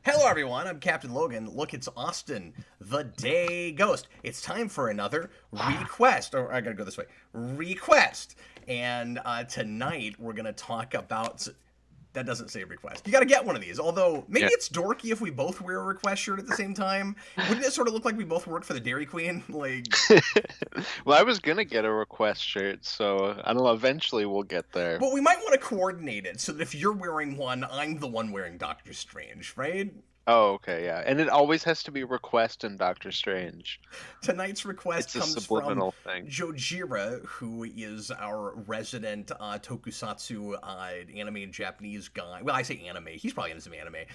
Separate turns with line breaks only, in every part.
Hello, everyone. I'm Captain Logan. Look, it's Austin, the Day Ghost. It's time for another request. Or I gotta go this way. Request. And tonight we're gonna talk about. That doesn't say request. You gotta get one of these. Although maybe
Yeah.
it's dorky if we both wear a request shirt at the same time. Wouldn't it sort of look like we both work for the Dairy Queen? Like,
Well, I was gonna get a request shirt, so I don't know. Eventually, we'll get there.
but we might want to coordinate it so that if you're wearing one, I'm the one wearing Doctor Strange, right?
Oh, okay, yeah. And it always has to be request in Doctor Strange.
Tonight's request
It's a
comes from
subliminal thing.
Jojira, who is our resident tokusatsu anime Japanese guy. Well, I say anime. He's probably into some anime,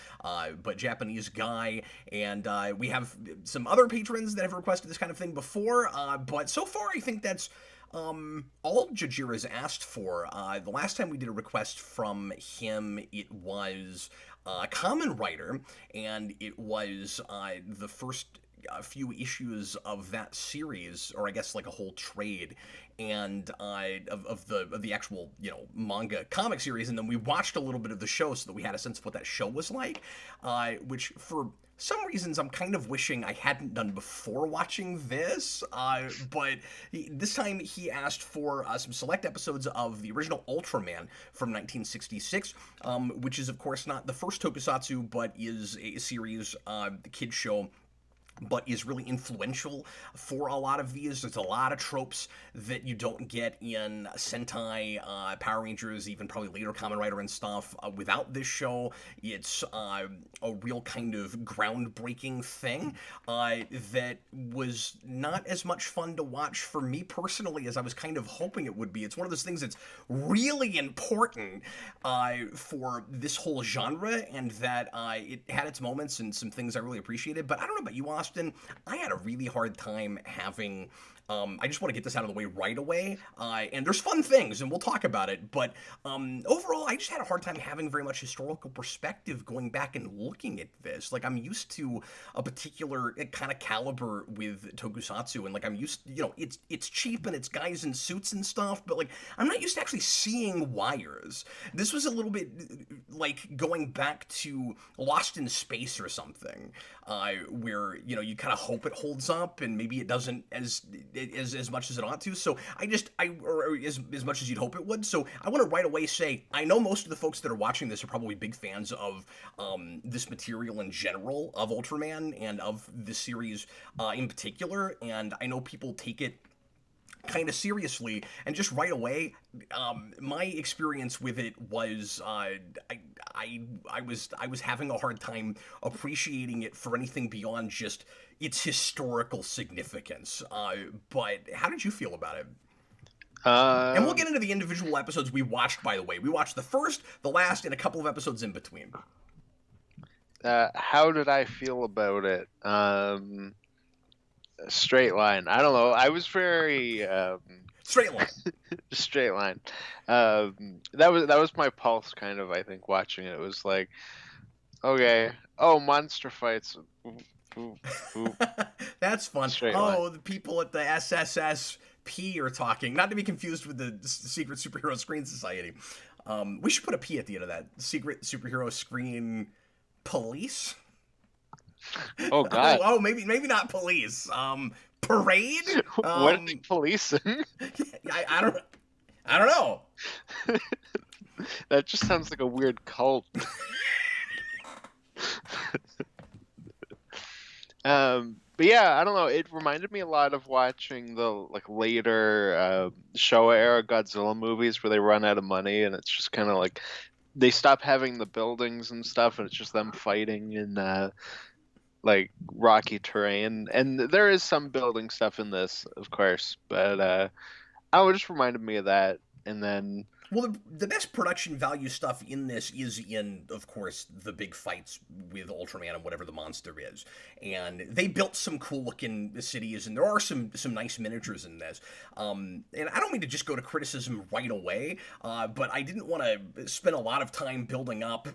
but Japanese guy. And we have some other patrons that have requested this kind of thing before. But so far, I think that's all Jojira's asked for. The last time we did a request from him, it was Common Writer, and it was the first a few issues of that series, or I guess like a whole trade, and of the actual manga comic series, and then we watched a little bit of the show so that we had a sense of what that show was like, which for some reasons I'm kind of wishing I hadn't done before watching this, but this time he asked for some select episodes of the original Ultraman from 1966, which is of course not the first tokusatsu, but is a series, the kids show, but is really influential for a lot of these. There's a lot of tropes that you don't get in Sentai, Power Rangers, even probably later Kamen Rider and stuff. Without this show, it's a real kind of groundbreaking thing that was not as much fun to watch for me personally as I was kind of hoping it would be. It's one of those things that's really important for this whole genre, and that it had its moments and some things I really appreciated. But I don't know about you, Austin. I had a really hard time having. I just want to get this out of the way right away. And there's fun things, and we'll talk about it. But overall, I just had a hard time having very much historical perspective going back and looking at this. Like, I'm used to a particular kind of caliber with tokusatsu, and like I'm used, it's cheap and it's guys in suits and stuff. But like, I'm not used to actually seeing wires. This was a little bit like going back to Lost in Space or something, where you kind of hope it holds up, and maybe it doesn't as much as it ought to. So or as much as you'd hope it would. So I want to right away say, I know most of the folks that are watching this are probably big fans of this material in general, of Ultraman and of this series in particular, and I know people take it kind of seriously. And just right away, my experience with it was I was having a hard time appreciating it for anything beyond just its historical significance. But how did you feel about it? And we'll get into the individual episodes we watched, by the way. We watched the first, the last, and a couple of episodes in between.
How did I feel about it? Straight line. I don't know. I was very
Straight line.
straight line. That was my pulse, kind of. I think watching it, it was like, okay, oh, monster fights. Ooh, ooh,
That's fun.
straight
Oh,
line.
the people at the SSSP are talking. Not to be confused with the Secret Superhero Screen Society. We should put a P at the end of that. Secret Superhero Screen Police?
Oh God.
Oh, maybe not police. Parade?
What are they policing?
I don't know.
That just sounds like a weird cult. But yeah, I don't know. It reminded me a lot of watching the later Showa era Godzilla movies where they run out of money and it's just kind of like they stop having the buildings and stuff and it's just them fighting in like rocky terrain. And there is some building stuff in this, of course, but it just reminded me of that. And then
Well, the best production value stuff in this is in, of course, the big fights with Ultraman and whatever the monster is. And they built some cool looking cities, and there are some nice miniatures in this. And I don't mean to just go to criticism right away, but I didn't want to spend a lot of time building up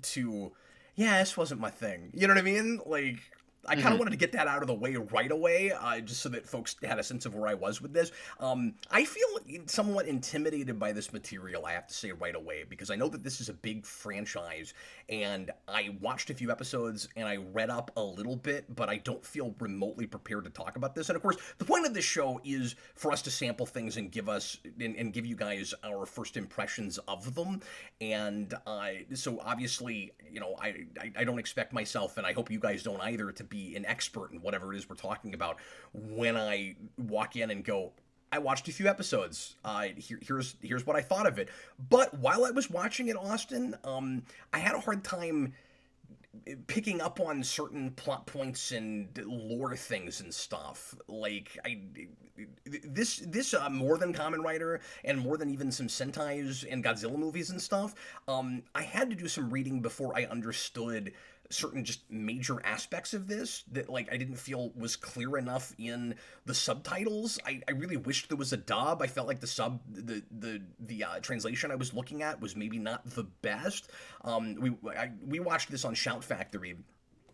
to, yeah, this wasn't my thing. You know what I mean? Like, I kind of wanted to get that out of the way right away, just so that folks had a sense of where I was with this. I feel somewhat intimidated by this material, I have to say right away, because I know that this is a big franchise, and I watched a few episodes and I read up a little bit, but I don't feel remotely prepared to talk about this. And of course, the point of this show is for us to sample things and give us and give you guys our first impressions of them. And so obviously, you know, I don't expect myself, and I hope you guys don't either, to be an expert in whatever it is we're talking about when I walk in and go, I watched a few episodes. Here's what I thought of it. But while I was watching it, Austin, I had a hard time picking up on certain plot points and lore things and stuff. Like this more than Kamen Rider and more than even some Sentai's and Godzilla movies and stuff. I had to do some reading before I understood certain just major aspects of this that, like, I didn't feel was clear enough in the subtitles. I really wished there was a dub. I felt like the translation I was looking at was maybe not the best. We watched this on Shout Factory.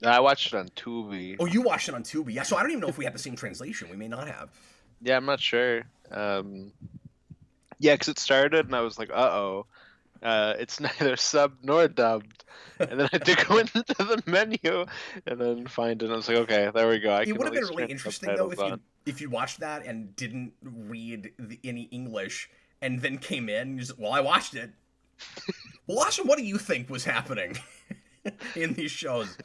I watched it on Tubi.
Oh, you watched it on Tubi. Yeah, so I don't even know if we had the same translation. We may not have.
Yeah, I'm not sure. Yeah, because it started and I was like, uh-oh. It's neither sub nor dubbed. And then I had to go into the menu and then find it. And I was like, okay, there we go.
It would have been really interesting, though, if you watched that and didn't read any English and then came in and you just, well, I watched it. Well, Austin, what do you think was happening in these shows?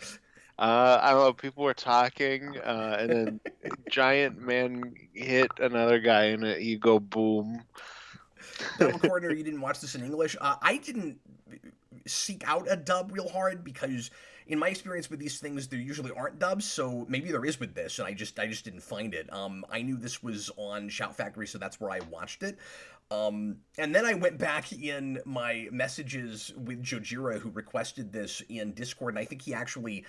I don't know. People were talking, and then giant man hit another guy in an ego boom.
Devil Corridor, you didn't watch this in English. I didn't seek out a dub real hard because, in my experience with these things, there usually aren't dubs. So maybe there is with this, and I just didn't find it. I knew this was on Shout Factory, so that's where I watched it. And then I went back in my messages with Jojira, who requested this in Discord, and I think he actually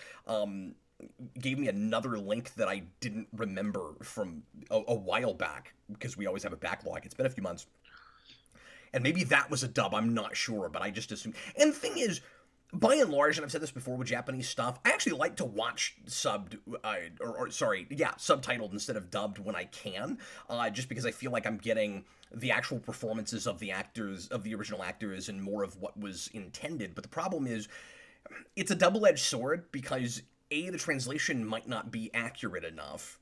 gave me another link that I didn't remember from a while back, because we always have a backlog. It's been a few months. And maybe that was a dub, I'm not sure, but I just assumed. And the thing is, by and large, and I've said this before with Japanese stuff, I actually like to watch subtitled instead of dubbed when I can, just because I feel like I'm getting the actual performances of the actors, of the original actors, and more of what was intended. But the problem is, it's a double-edged sword, because A, the translation might not be accurate enough,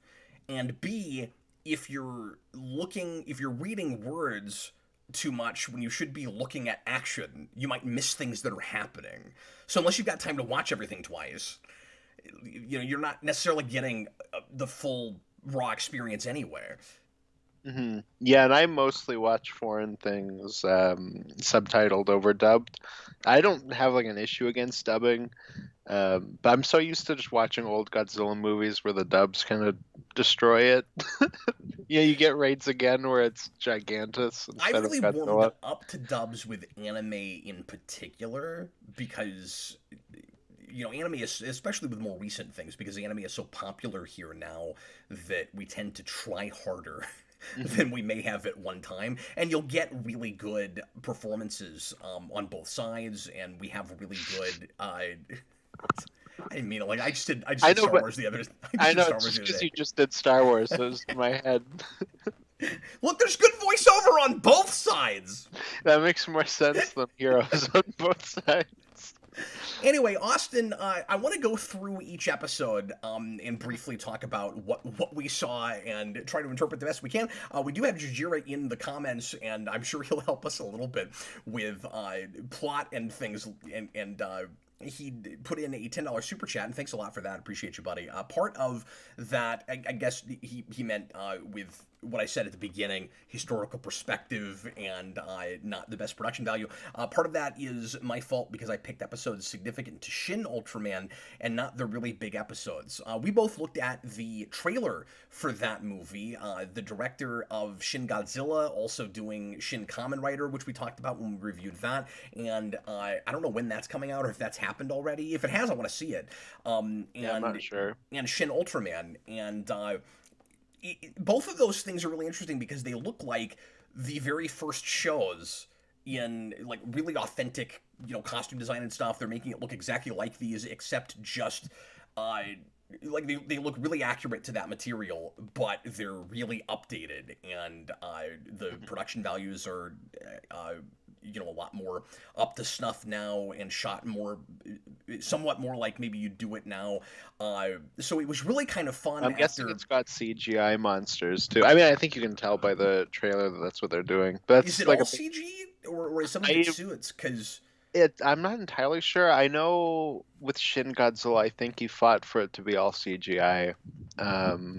and B, if you're reading words too much when you should be looking at action, you might miss things that are happening. So unless you've got time to watch everything twice, you know, you're not necessarily getting the full raw experience anywhere.
Mm-hmm. Yeah, and I mostly watch foreign things subtitled over dubbed. I don't have like an issue against dubbing, but I'm so used to just watching old Godzilla movies where the dubs kind of destroy it. Yeah, you get Raids Again where it's Gigantus instead
I really
of
warmed
Godzilla.
up to dubs with anime in particular because, you know, anime is, especially with more recent things, because anime is so popular here now that we tend to try harder than we may have at one time, and you'll get really good performances on both sides, and we have really good. I didn't mean it. Like I just did Star Wars the other.
I know, it's because you just did Star Wars, so it's in my head.
Look, there's good voiceover on both sides.
That makes more sense than heroes on both sides.
Anyway, Austin, I want to go through each episode and briefly talk about what we saw and try to interpret the best we can. We do have Jujira in the comments, and I'm sure he'll help us a little bit with plot and things, and he put in a $10 super chat, and thanks a lot for that. Appreciate you, buddy. Part of that, I guess he meant with what I said at the beginning, historical perspective and not the best production value. Part of that is my fault because I picked episodes significant to Shin Ultraman and not the really big episodes. We both looked at the trailer for that movie. The director of Shin Godzilla also doing Shin Kamen Rider, which we talked about when we reviewed that. And I don't know when that's coming out or if that's happened already. If it has, I want to see it.
Yeah, I'm not sure.
And Shin Ultraman. And both of those things are really interesting because they look like the very first shows in like really authentic, you know, costume design and stuff. They're making it look exactly like these, except just they look really accurate to that material, but they're really updated, and the production values are a lot more up to snuff now and shot more, somewhat more like maybe you do it now. So it was really kind of fun.
I'm guessing it's got CGI monsters too. I mean, I think you can tell by the trailer that that's what they're doing. But
Is
that's
it
like
all CG, or is some of
I,
it suits? Because
I'm not entirely sure. I know with Shin Godzilla, I think he fought for it to be all CGI.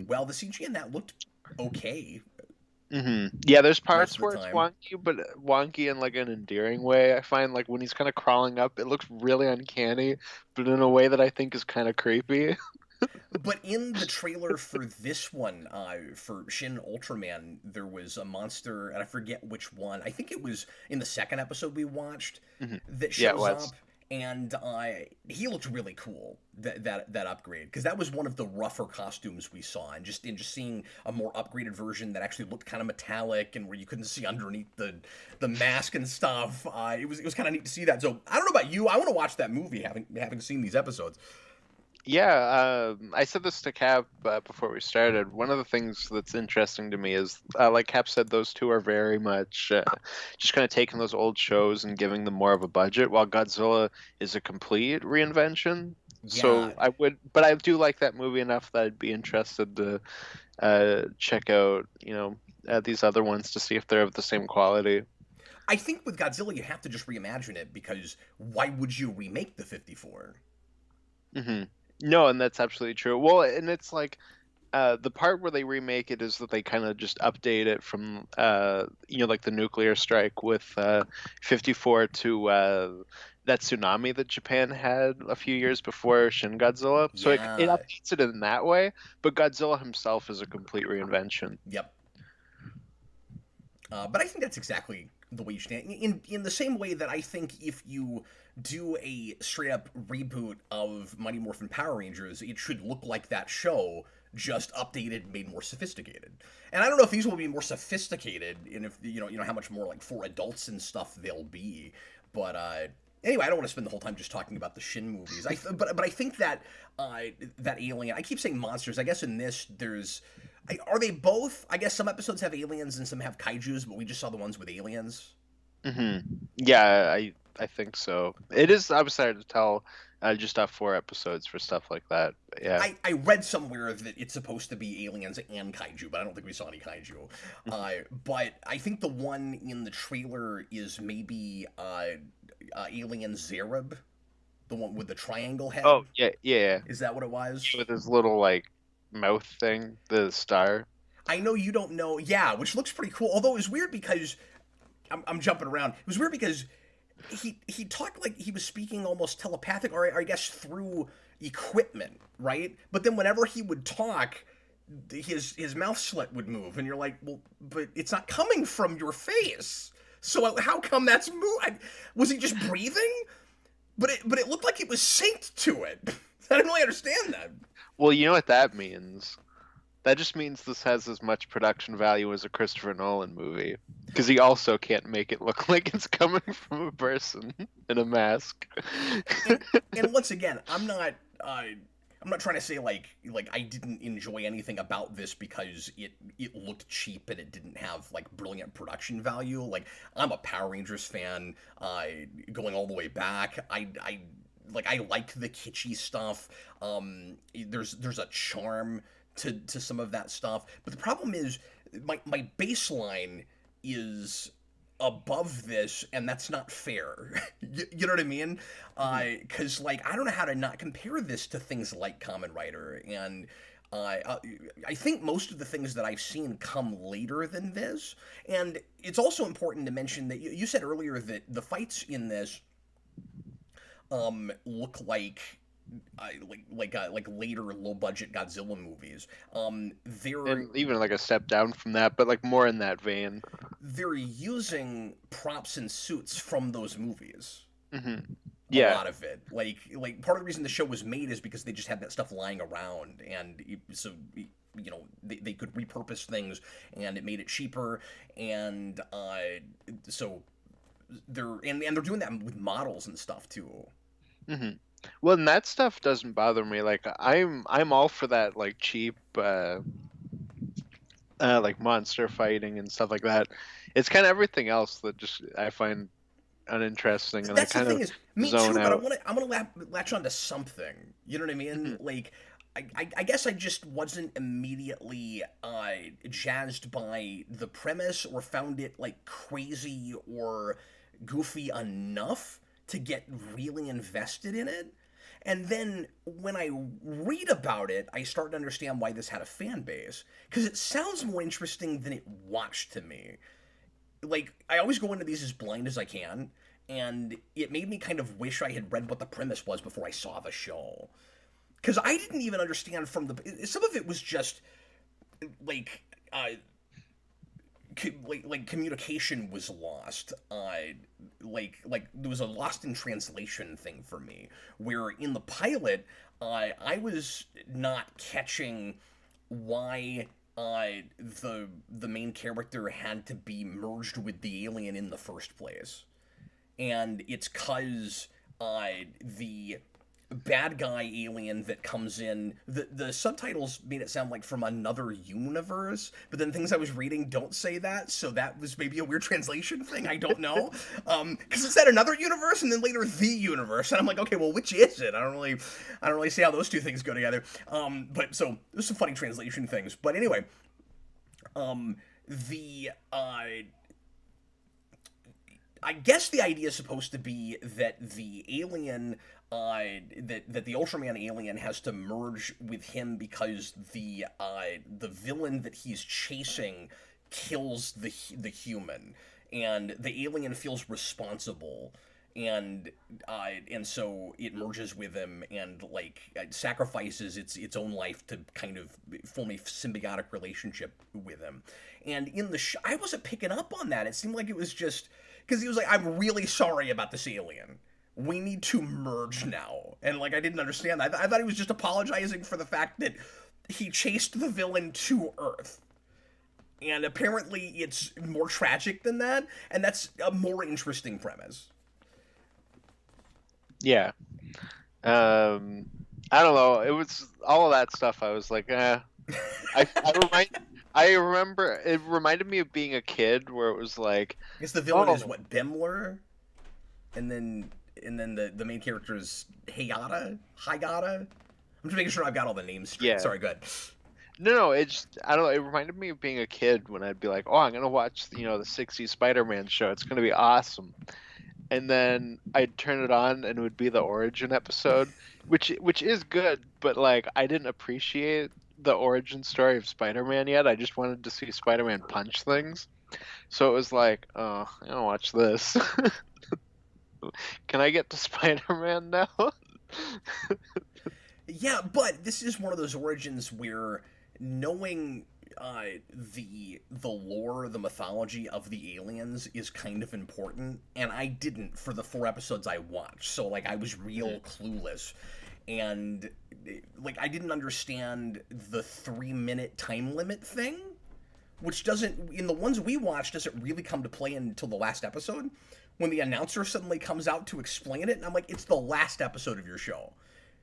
well, the CG in that looked okay
Yeah, there's
most
parts
of the
where it's
time.
wonky, but wonky in like an endearing way. I find like when he's kind of crawling up, it looks really uncanny, but in a way that I think is kind of creepy.
But in the trailer for this one, for Shin Ultraman, there was a monster, and I forget which one. I think it was in the second episode we watched that
Yeah, it
shows
was.
up, and he looked really cool. That upgrade, because that was one of the rougher costumes we saw, and just seeing a more upgraded version that actually looked kind of metallic and where you couldn't see underneath the mask and stuff. It was kind of neat to see that. So I don't know about you, I want to watch that movie, having seen these episodes.
Yeah, I said this to Cap before we started. One of the things that's interesting to me is, like Cap said, those two are very much just kind of taking those old shows and giving them more of a budget, while Godzilla is a complete reinvention.
Yeah,
So but I do like that movie enough that I'd be interested to check out, these other ones to see if they're of the same quality.
I think with Godzilla you have to just reimagine it, because why would you remake the 54?
hmm No, and that's absolutely true. Well, and it's like the part where they remake it is that they kind of just update it from like the nuclear strike with 54 to that tsunami that Japan had a few years before Shin Godzilla. So it
Yeah.
updates it in that way, but Godzilla himself is a complete reinvention.
Yep. But I think that's exactly the way you stand. In the same way that I think if you do a straight up reboot of Mighty Morphin Power Rangers, it should look like that show, just updated, made more sophisticated. And I don't know if these will be more sophisticated, and if how much more like for adults and stuff they'll be. But anyway, I don't want to spend the whole time just talking about the Shin movies. But I think that that alien. I keep saying monsters. I guess in this there's. Are they both? I guess some episodes have aliens and some have kaijus, but we just saw the ones with aliens.
hmm Yeah, I think so. It is. I was sorry to tell. Just off 4 episodes for stuff like that. But yeah.
I read somewhere that it's supposed to be aliens and kaiju, but I don't think we saw any kaiju. But I think the one in the trailer is maybe Alien Zareb, the one with the triangle head.
Oh yeah, yeah.
Is that what it was?
With his little like mouth thing, the star.
I know you don't know. Yeah, which looks pretty cool. Although it was weird because I'm jumping around. It was weird because he talked like he was speaking almost telepathic, or I guess through equipment, right? But then whenever he would talk, his mouth slit would move, and you're like, well, but it's not coming from your face. So how come that's was he just breathing? But it looked like it was synced to it. I didn't really understand that.
Well, you know what that means? That just means this has as much production value as a Christopher Nolan movie. Because he also can't make it look like it's coming from a person in a mask.
And once again, I'm not trying to say like I didn't enjoy anything about this because it looked cheap and it didn't have like brilliant production value. Like, I'm a Power Rangers fan, going all the way back. I like the kitschy stuff. There's a charm to some of that stuff, but the problem is my baseline is above this, and that's not fair. You know what I mean? Because like, I don't know how to not compare this to things like Kamen Rider, and I think most of the things that I've seen come later than this. And it's also important to mention that you said earlier that the fights in this look like later low budget Godzilla movies. They're
And even like a step down from that, but like more in that vein.
they're using props and suits from those movies.
hmm
A
Yeah.
lot of it, like part of the reason the show was made is because they just had that stuff lying around, and so they could repurpose things, and it made it cheaper, and so they're doing that with models and stuff too.
hmm Well, and that stuff doesn't bother me. Like I'm all for that like cheap like monster fighting and stuff like that. It's kind of everything else that just I find uninteresting, and I
That's the
kind of
thing is, me
zone
too. But
out.
I want to latch onto something. You know what I mean?
Mhm.
Like, I guess I just wasn't immediately jazzed by the premise or found it like crazy or goofy enough to get really invested in it. And then when I read about it, I start to understand why this had a fan base because it sounds more interesting than it watched to me. Like I always go into these as blind as I can, and it made me kind of wish I had read what the premise was before I saw the show. Because I didn't even understand from the some of it was just like like communication was lost. Like there was a lost in translation thing for me, where in the pilot, I was not catching why the main character had to be merged with the alien in the first place, and it's cause the bad guy alien that comes in, the subtitles made it sound like from another universe, but then things I was reading don't say that, so that was maybe a weird translation thing, I don't know. Because it said another universe and then later the universe, and I'm like, okay, well, which is it? I don't really see how those two things go together. But so there's some funny translation things, but anyway, the I guess the idea is supposed to be that the alien, that the Ultraman alien has to merge with him because the villain that he's chasing kills the human, and the alien feels responsible, and so it merges with him and like sacrifices its own life to kind of form a symbiotic relationship with him. And in the I wasn't picking up on that. It seemed like it was just because he was like, "I'm really sorry about this alien. We need to merge now." And like, I didn't understand that. I thought he was just apologizing for the fact that he chased the villain to Earth. And apparently, it's more tragic than that, and that's a more interesting premise.
Yeah. Um, I don't know. It was all of that stuff. I was like, I remind. I remember it reminded me of being a kid, where it was like,
I guess the villain is
oh
what, Bimler, and then the main character is Higata. I'm just making sure I've got all the names straight.
yeah,
Sorry, good.
no, it's I don't know. It reminded me of being a kid when I'd be like, oh, I'm gonna watch the '60s Spider-Man show. It's gonna be awesome. And then I'd turn it on and it would be the origin episode, which is good, but like I didn't appreciate the origin story of Spider-Man yet. I just wanted to see Spider-Man punch things. So it was like, oh, I don't watch this. Can I get to Spider-Man now?
Yeah, but this is one of those origins where knowing uh, the lore, the mythology of the aliens is kind of important, and I didn't for the 4 episodes I watched. So like I was real clueless, and like I didn't understand the 3 minute time limit thing, which doesn't in the ones we watched doesn't really come to play until the last episode when the announcer suddenly comes out to explain it, and I'm like, it's the last episode of your show.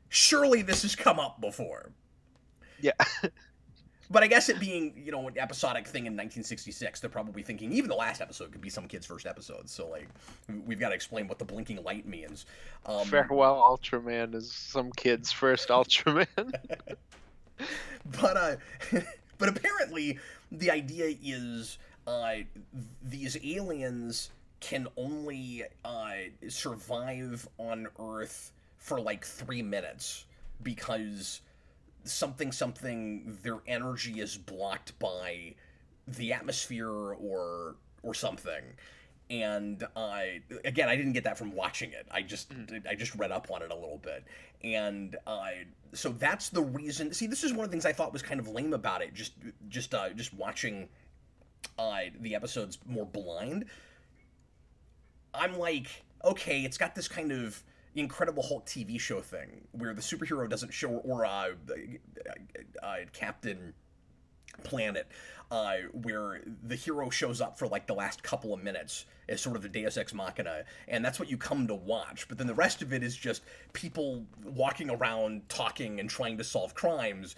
Surely this has come up before.
Yeah.
But I guess it being, an episodic thing in 1966, they're probably thinking even the last episode could be some kid's first episode. So, like, we've got to explain what the blinking light means. Um,
Farewell Ultraman is some kid's first Ultraman.
but, but apparently, the idea is these aliens can only survive on Earth for like 3 minutes because something their energy is blocked by the atmosphere or something. And again, I didn't get that from watching it. I just read up on it a little bit, and so that's the reason. See, this is one of the things I thought was kind of lame about it. Just watching the episodes more blind. I'm like, okay, it's got this kind of Incredible Hulk TV show thing where the superhero doesn't show, or Captain planet where the hero shows up for like the last couple of minutes as sort of the Deus Ex Machina, and that's what you come to watch. But then the rest of it is just people walking around talking and trying to solve crimes.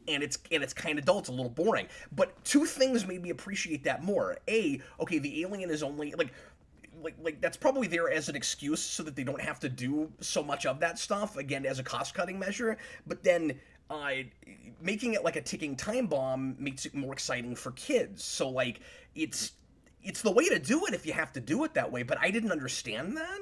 And it's kind of dull. It's a little boring. But two things made me appreciate that more. A, okay, the alien is only like that's probably there as an excuse so that they don't have to do so much of that stuff, again, as a cost-cutting measure. But then making it like a ticking time bomb makes it more exciting for kids. So like it's the way to do it if you have to do it that way. But I didn't understand that.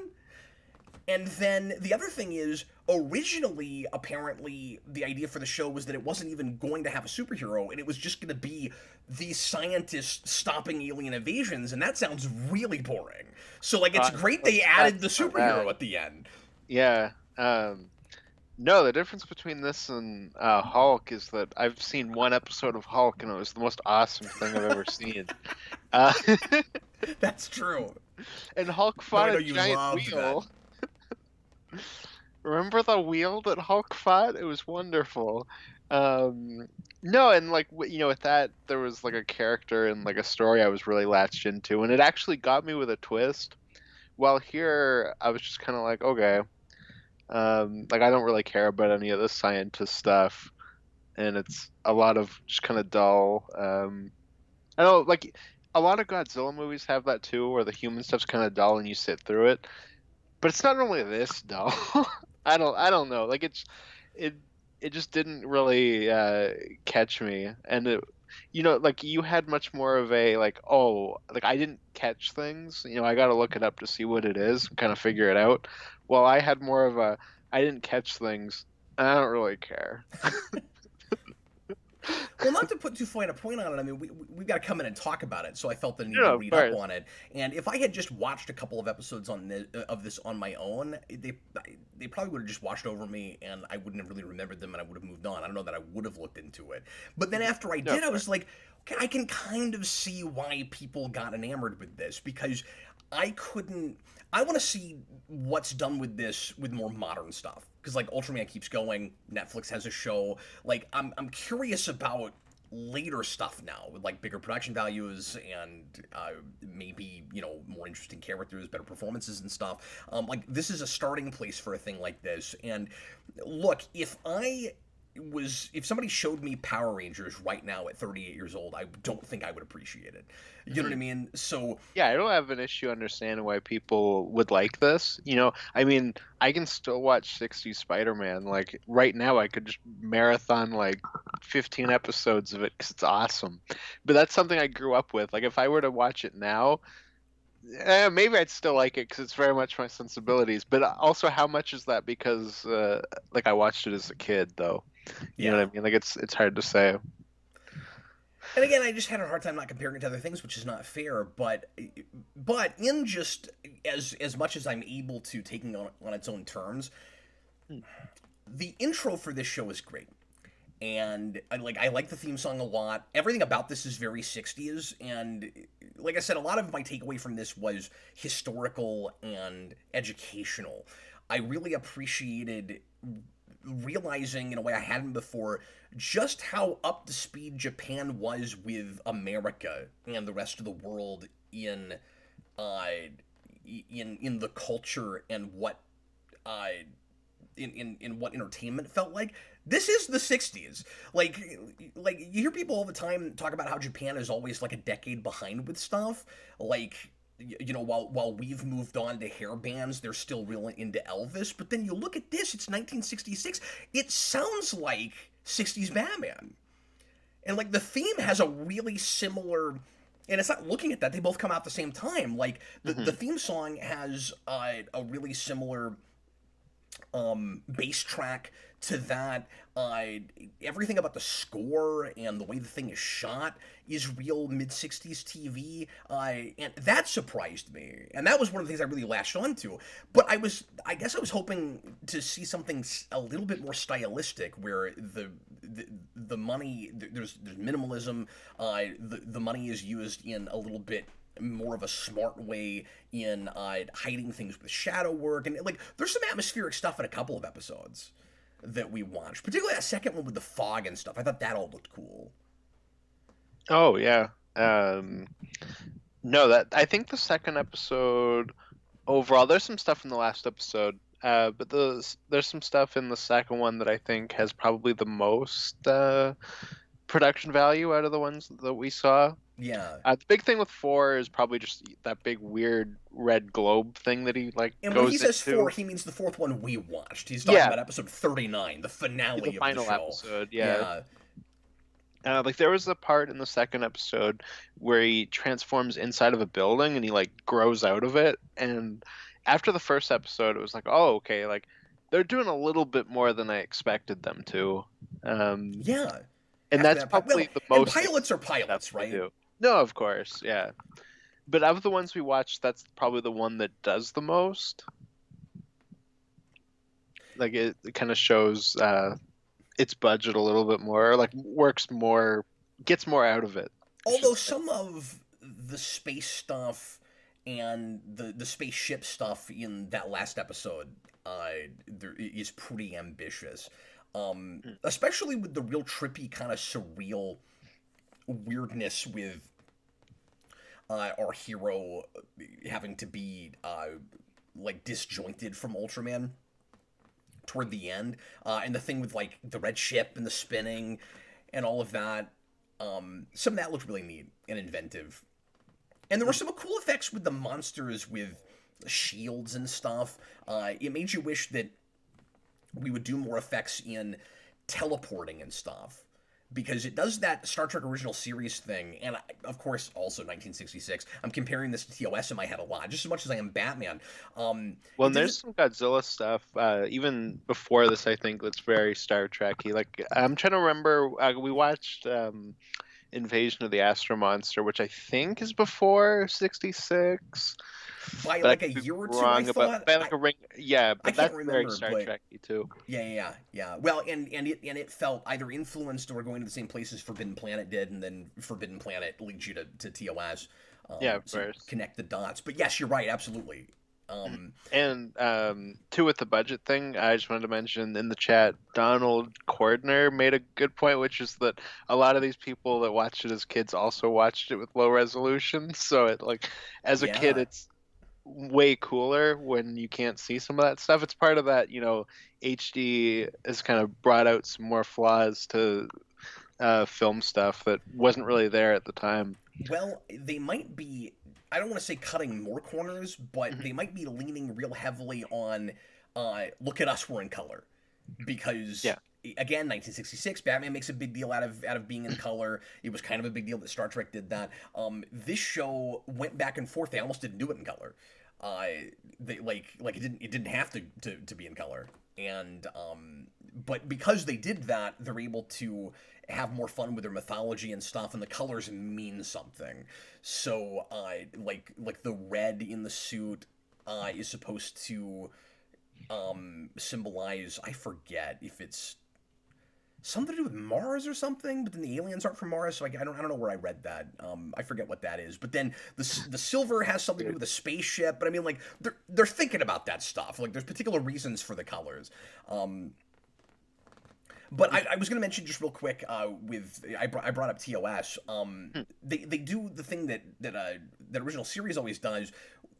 And then the other thing is, originally, apparently, the idea for the show was that it wasn't even going to have a superhero, and it was just going to be these scientists stopping alien invasions, and that sounds really boring. So, like, it's great they added the superhero at the end.
Yeah. No, the difference between this and Hulk is that I've seen one episode of Hulk, and it was the most awesome thing I've ever seen.
That's true.
And Hulk fought a giant wheel.
That.
Remember the wheel that Hulk fought? It was wonderful. No, and like with that, there was like a character and like a story I was really latched into, and it actually got me with a twist. While here, I was just kind of like, okay, like I don't really care about any of this scientist stuff, and it's a lot of just kind of dull. I know, like a lot of Godzilla movies have that too, where the human stuff's kind of dull and you sit through it. But it's not normally this dull. I don't know. Like it just didn't really catch me. And it, like you had much more of a like, oh, like I didn't catch things. I got to look it up to see what it is and kind of figure it out. Well, I had more of a I didn't catch things. And I don't really care.
Well, not to put too fine a point on it, I mean, we've got to come in and talk about it, so I felt the need to read up on it. And if I had just watched a couple of episodes of this on my own, they probably would have just washed over me, and I wouldn't have really remembered them, and I would have moved on. I don't know that I would have looked into it. But then after I did, I was like, okay, I can kind of see why people got enamored with this, because I want to see what's done with this with more modern stuff. Because like Ultraman keeps going, Netflix has a show. Like I'm curious about later stuff now with like bigger production values and maybe more interesting characters, better performances and stuff. Like this is a starting place for a thing like this. And look, if somebody showed me Power Rangers right now at 38 years old, I don't think I would appreciate it. You know what I mean? So
yeah, I don't have an issue understanding why people would like this. I mean, I can still watch 60s Spider-Man. Like right now, I could just marathon like 15 episodes of it because it's awesome. But that's something I grew up with. Like if I were to watch it now, maybe I'd still like it because it's very much my sensibilities. But also, how much is that because like I watched it as a kid, though? You know what I mean? Like it's hard to say.
And again, I just had a hard time not comparing it to other things, which is not fair. But in just as much as I'm able to, taking on its own terms, the intro for this show is great. And I like the theme song a lot. Everything about this is very 60s, and like I said, a lot of my takeaway from this was historical and educational. I really appreciated realizing in a way I hadn't before just how up to speed Japan was with America and the rest of the world in the culture and what in what entertainment felt like. This is the 60s. Like you hear people all the time talk about how Japan is always like a decade behind with stuff. Like while we've moved on to hair bands, they're still real into Elvis. But then you look at this, it's 1966. It sounds like 60s Batman. And like the theme has a really similar, and it's not looking at that, they both come out at the same time. Like the theme song has a really similar bass track to that. Everything about the score and the way the thing is shot is real mid-60s TV, and that surprised me. And that was one of the things I really latched onto. But I guess I was hoping to see something a little bit more stylistic, where the money, there's minimalism, the money is used in a little bit more of a smart way in hiding things with shadow work, and like there's some atmospheric stuff in a couple of episodes that we watched, particularly that second one with the fog and stuff. I thought that all looked cool.
Oh yeah. Um, no, that I think the second episode overall, there's some stuff in the last episode, but there's some stuff in the second one that I think has probably the most production value out of the ones that we saw.
Yeah.
The big thing with four is probably just that big weird red globe thing that he like
And when he
goes
says four,
into.
he means the fourth one we watched. He's talking
Yeah,
about episode 39, the
the
finale of the
final
show.
episode. Yeah,
Yeah.
like there was a part in the second episode where he transforms inside of a building and he like grows out of it. And after the first episode, it was like, oh, okay, like they're doing a little bit more than I expected them to. Um,
Yeah.
and
After
that's
that, well,
probably the
and
most
pilots are
exciting stuff
pilots,
they
right?
do. No, of course, yeah. But of the ones we watched, that's probably the one that does the most. Like it kind of shows its budget a little bit more, like works more, gets more out of it, I should
Although
say.
some of the space stuff and the spaceship stuff in that last episode is pretty ambitious. Especially with the real trippy kind of surreal weirdness with our hero having to be like disjointed from Ultraman toward the end, and the thing with like the red ship and the spinning and all of that. Some of that looked really neat and inventive, and there were some cool effects with the monsters with shields and stuff. It made you wish that we would do more effects in teleporting and stuff because it does that Star Trek original series thing, and of course also 1966. I'm comparing this to TOS in my head a lot, just as much as I am Batman.
Well,
It
and
does
there's some Godzilla stuff, even before this, I think that's very Star Trek-y. Like, I'm trying to remember, we watched Invasion of the Astro Monster, which I think is before 66,
by
but I
like a
could be
year or two. I
wrong about,
thought
by like a ring. Yeah,
I
but
can't
that's very
remember,
Star
but
Trek-y too.
yeah. Well, and it felt either influenced or going to the same places Forbidden Planet did, and then Forbidden Planet leads you to TOS.
Yeah, of
So you
course.
connect the dots. But yes, you're right, absolutely.
And too, with the budget thing, I just wanted to mention in the chat, Donald Cordner made a good point, which is that a lot of these people that watched it as kids also watched it with low resolution. So it like, as a kid,
Yeah.
it's way cooler when you can't see some of that stuff. It's part of that, HD has kind of brought out some more flaws to film stuff that wasn't really there at the time.
Well, they might be. I don't want to say cutting more corners, but
Mhm.
they might be leaning real heavily on. Look at us, we're in color, because
Yeah.
again, 1966, Batman makes a big deal out of being in color. It was kind of a big deal that Star Trek did that. This show went back and forth. They almost didn't do it in color. Uh, they like it didn't have to be in color, and but because they did that, they're able to have more fun with their mythology and stuff, and the colors mean something. So, like the red in the suit is supposed to symbolize, I forget if it's something to do with Mars or something, but then the aliens aren't from Mars, so I don't know where I read that. I forget what that is. But then the silver has something to do with a spaceship. But I mean, like they're thinking about that stuff. Like there's particular reasons for the colors. But I was going to mention just real quick I brought up TOS. They do the thing that original series always does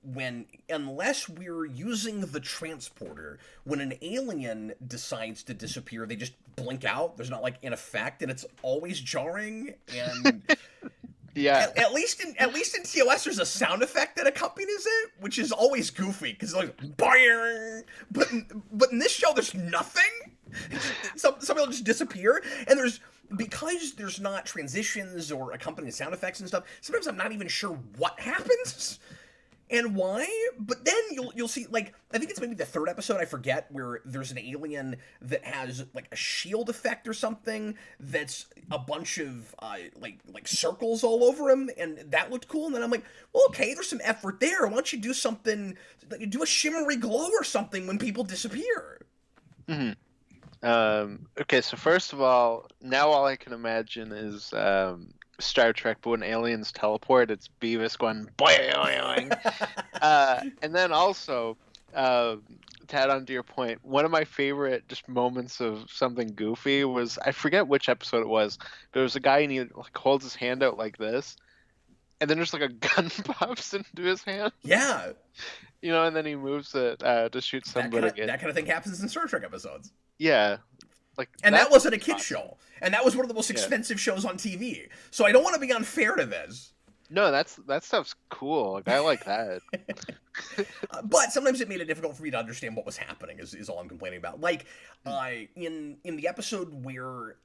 when unless we're using the transporter, when an alien decides to disappear, they just blink out. There's not like an effect, and it's always jarring. And
Yeah.
at least in TOS, there's a sound effect that accompanies it, which is always goofy because it's like bang. But in this show, there's nothing. Somebody will just disappear, and because there's not transitions or accompanying sound effects and stuff. Sometimes I'm not even sure what happens and why. But then you'll see, like, I think it's maybe the third episode, I forget, where there's an alien that has like a shield effect or something that's a bunch of like circles all over him, and that looked cool. And then I'm like, well, okay, there's some effort there. Why don't you do something, like, do a shimmery glow or something when people disappear?
hmm Okay, so first of all, now all I can imagine is Star Trek, but when aliens teleport, it's Beavis going boing. And then also, uh, to add on to your point, one of my favorite just moments of something goofy was, I forget which episode it was, but it was a guy and he like holds his hand out like this, and then there's like a gun pops into his hand,
Yeah,
and then he moves it to shoot somebody.
that kind of thing happens in Star Trek episodes.
Yeah, like
And that
that's
wasn't a kid
awesome.
show. And that was one of the most
Yeah.
expensive shows on TV. So I don't want to be unfair to this.
No, that stuff's cool. Like I like that.
But sometimes it made it difficult for me to understand what was happening. Is all I'm complaining about. Like, in the episode where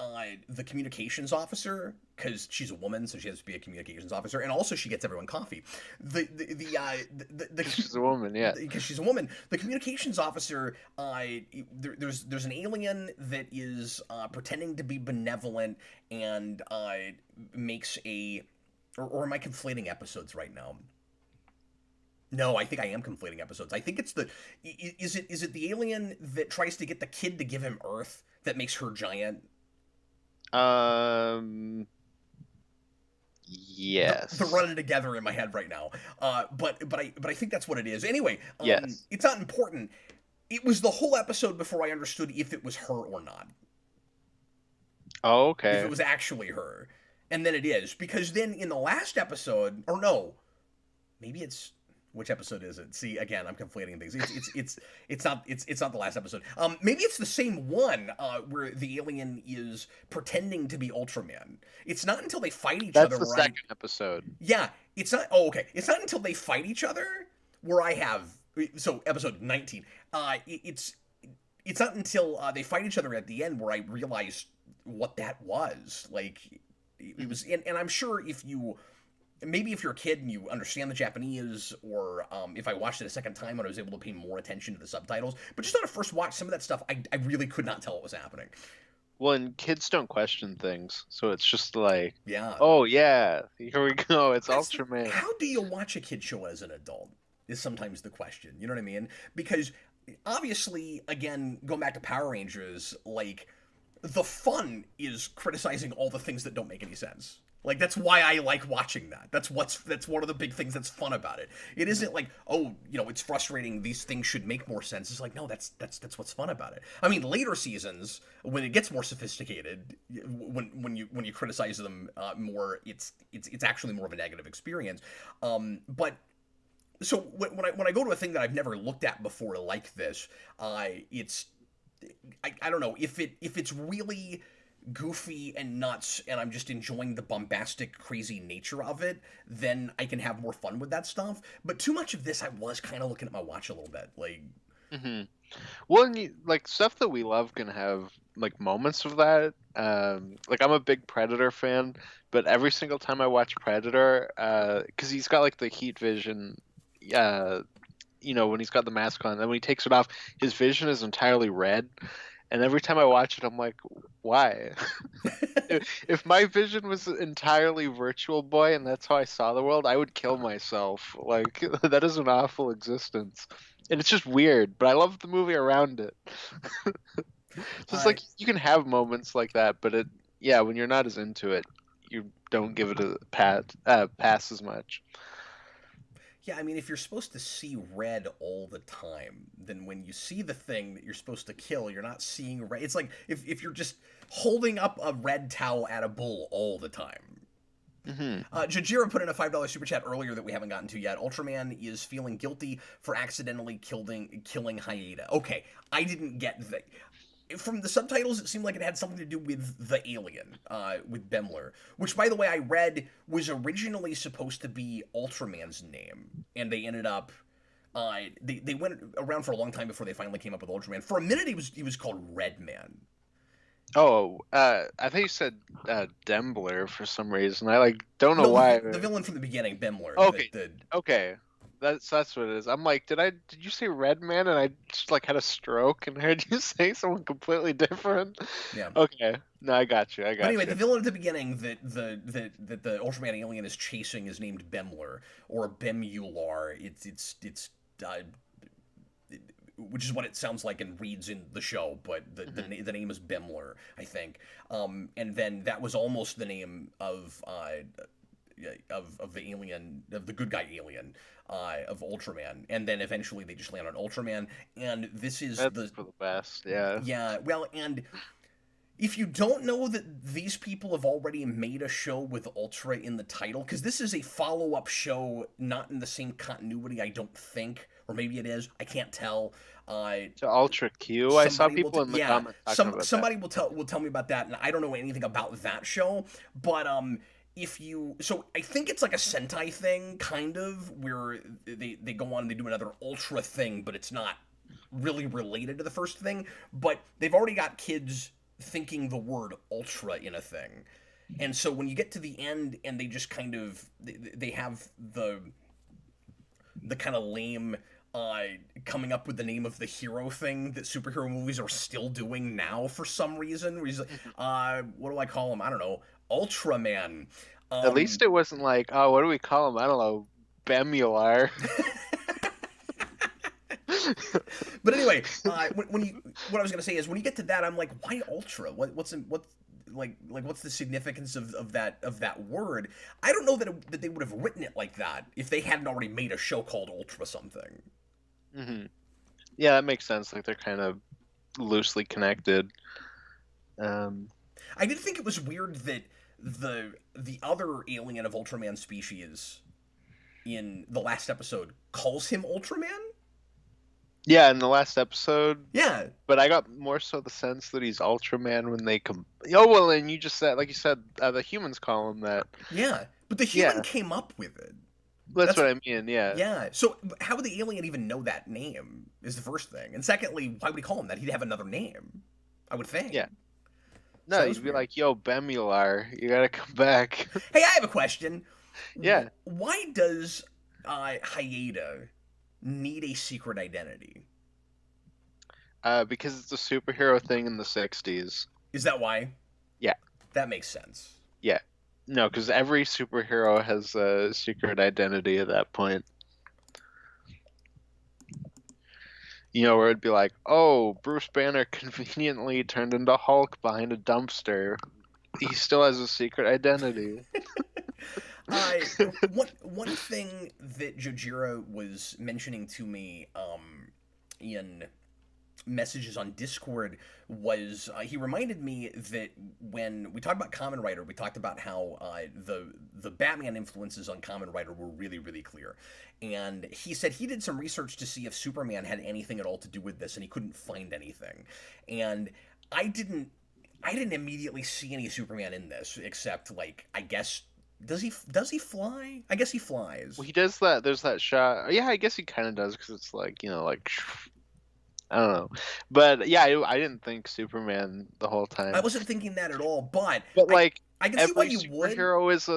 the communications officer, because she's a woman, so she has to be a communications officer, and also she gets everyone coffee.
She's a woman, yeah.
Because she's a woman. The communications officer, there's an alien that is pretending to be benevolent and makes a. Or am I conflating episodes right now? No, I think I am conflating episodes. I think it's is it the alien that tries to get the kid to give him Earth that makes her giant?
Yes.
They're running together in my head right now. But I think that's what it is. Anyway,
Yes.
it's not important. It was the whole episode before I understood if it was her or not.
Oh,
If
okay.
it was actually her. And then it is. Because then in the last episode, or no, maybe it's which episode is it? See, again, I'm conflating things. It's not the last episode. Maybe it's the same one where the alien is pretending to be Ultraman. It's not until they fight each
That's
other.
the second episode.
Yeah, it's not. Oh, okay. It's not until they fight each other where I have. So episode 19. It's not until they fight each other at the end where I realized what that was. Like it was, and I'm sure if you. Maybe if you're a kid and you understand the Japanese, or if I watched it a second time and I was able to pay more attention to the subtitles. But just on a first watch, some of that stuff, I really could not tell what was happening.
Well, and kids don't question things, so it's just like,
Yeah.
oh yeah, here we go. It's Ultraman.
How do you watch a kid show as an adult? Is sometimes the question. You know what I mean? Because obviously, again, going back to Power Rangers, like the fun is criticizing all the things that don't make any sense. Like that's why I like watching that. That's one of the big things that's fun about it. It isn't like, oh, it's frustrating. These things should make more sense. It's like, no, that's what's fun about it. I mean, later seasons when it gets more sophisticated, when you criticize them more, it's actually more of a negative experience. But so when I go to a thing that I've never looked at before like this, it's I don't know if it's really goofy and nuts and I'm just enjoying the bombastic crazy nature of it, then I can have more fun with that stuff. But too much of this, I was kind of looking at my watch a little bit like
Well, and like stuff that we love can have like moments of that. Like I'm a big Predator fan, but every single time I watch Predator, because he's got like the heat vision, when he's got the mask on, then when he takes it off, his vision is entirely red. And every time I watch it, I'm like, why? If my vision was entirely Virtual Boy and that's how I saw the world, I would kill myself. Like, that is an awful existence. And it's just weird, but I love the movie around it. So it's like, you can have moments like that, but when you're not as into it, you don't give it a pass as much.
Yeah, I mean, if you're supposed to see red all the time, then when you see the thing that you're supposed to kill, you're not seeing red. It's like if you're just holding up a red towel at a bull all the time. Jajira put in a $5 super chat earlier that we haven't gotten to yet. Ultraman is feeling guilty for accidentally killing Hyena. Okay, I didn't get that. From the subtitles, it seemed like it had something to do with the alien, with Bemler, which, by the way, I read was originally supposed to be Ultraman's name, and they ended up, they went around for a long time before they finally came up with Ultraman. For a minute, he was called Redman.
Oh, I think you said Dembler for some reason. I don't know why.
The villain from the beginning, Bemler.
Okay, okay. That's what it is. I'm like, did you say Redman? And I just had a stroke and heard you say someone completely different.
Yeah.
Okay. No, I got you.
Anyway, the villain at the beginning that the Ultraman alien is chasing is named Bemler or Bemular. It's which is what it sounds like and reads in the show, but the name is Bemler, I think. And then that was almost the name of of the alien, of the good guy alien, of Ultraman, and then eventually they just land on Ultraman, and this is
That's for the best. Yeah.
yeah, well, and if you don't know that these people have already made a show with Ultra in the title, because this is a follow-up show, not in the same continuity, I don't think, or maybe it is, I can't tell.
To Ultra Q, I saw people in the
yeah,
comments talking about
somebody
that.
will tell me about that, and I don't know anything about that show, but if you, so I think it's like a Sentai thing, kind of, where they go on and they do another Ultra thing, but it's not really related to the first thing, but they've already got kids thinking the word ultra in a thing. And so when you get to the end and they just kind of they have the kind of lame coming up with the name of the hero thing that superhero movies are still doing now for some reason, where he's like, what do I call him? I don't know, Ultraman.
At least it wasn't like, oh, what do we call him? I don't know, Bemular.
But anyway, when you, what I was gonna say is when you get to that, I'm like, why Ultra? What's what's the significance of that word? I don't know that they would have written it like that if they hadn't already made a show called Ultra something.
Mm-hmm. Yeah, that makes sense. Like they're kind of loosely connected.
I did think it was weird that the other alien of Ultraman species in the last episode calls him Ultraman.
Yeah, in the last episode.
Yeah.
But I got more so the sense that he's Ultraman when they come. Oh, well, and you just said, like you said, the humans call him that.
Yeah, but the human came up with it.
That's what I mean, yeah.
Yeah, so how would the alien even know that name is the first thing. And secondly, why would he call him that? He'd have another name, I would think.
Yeah. No, he'd be like, yo, Bemular, you gotta come back.
Hey, I have a question.
Yeah.
Why does Hayata need a secret identity?
Because it's a superhero thing in the 60s.
Is that why?
Yeah.
That makes sense.
Yeah. No, because every superhero has a secret identity at that point. You know, where it'd be like, oh, Bruce Banner conveniently turned into Hulk behind a dumpster. He still has a secret identity.
One thing that Jojira was mentioning to me in messages on Discord was he reminded me that when we talked about Kamen Rider, we talked about how the Batman influences on Kamen Rider were really, really clear. And he said he did some research to see if Superman had anything at all to do with this, and he couldn't find anything. And I didn't immediately see any Superman in this, except, like, I guess, does he fly? I guess he flies.
Well, he does that. There's that shot. Yeah, I guess he kind of does, because it's like, you know, like, I don't know. But yeah, I didn't think Superman the whole time.
I wasn't thinking that at all, but
like,
I can see why you would.
Every superhero is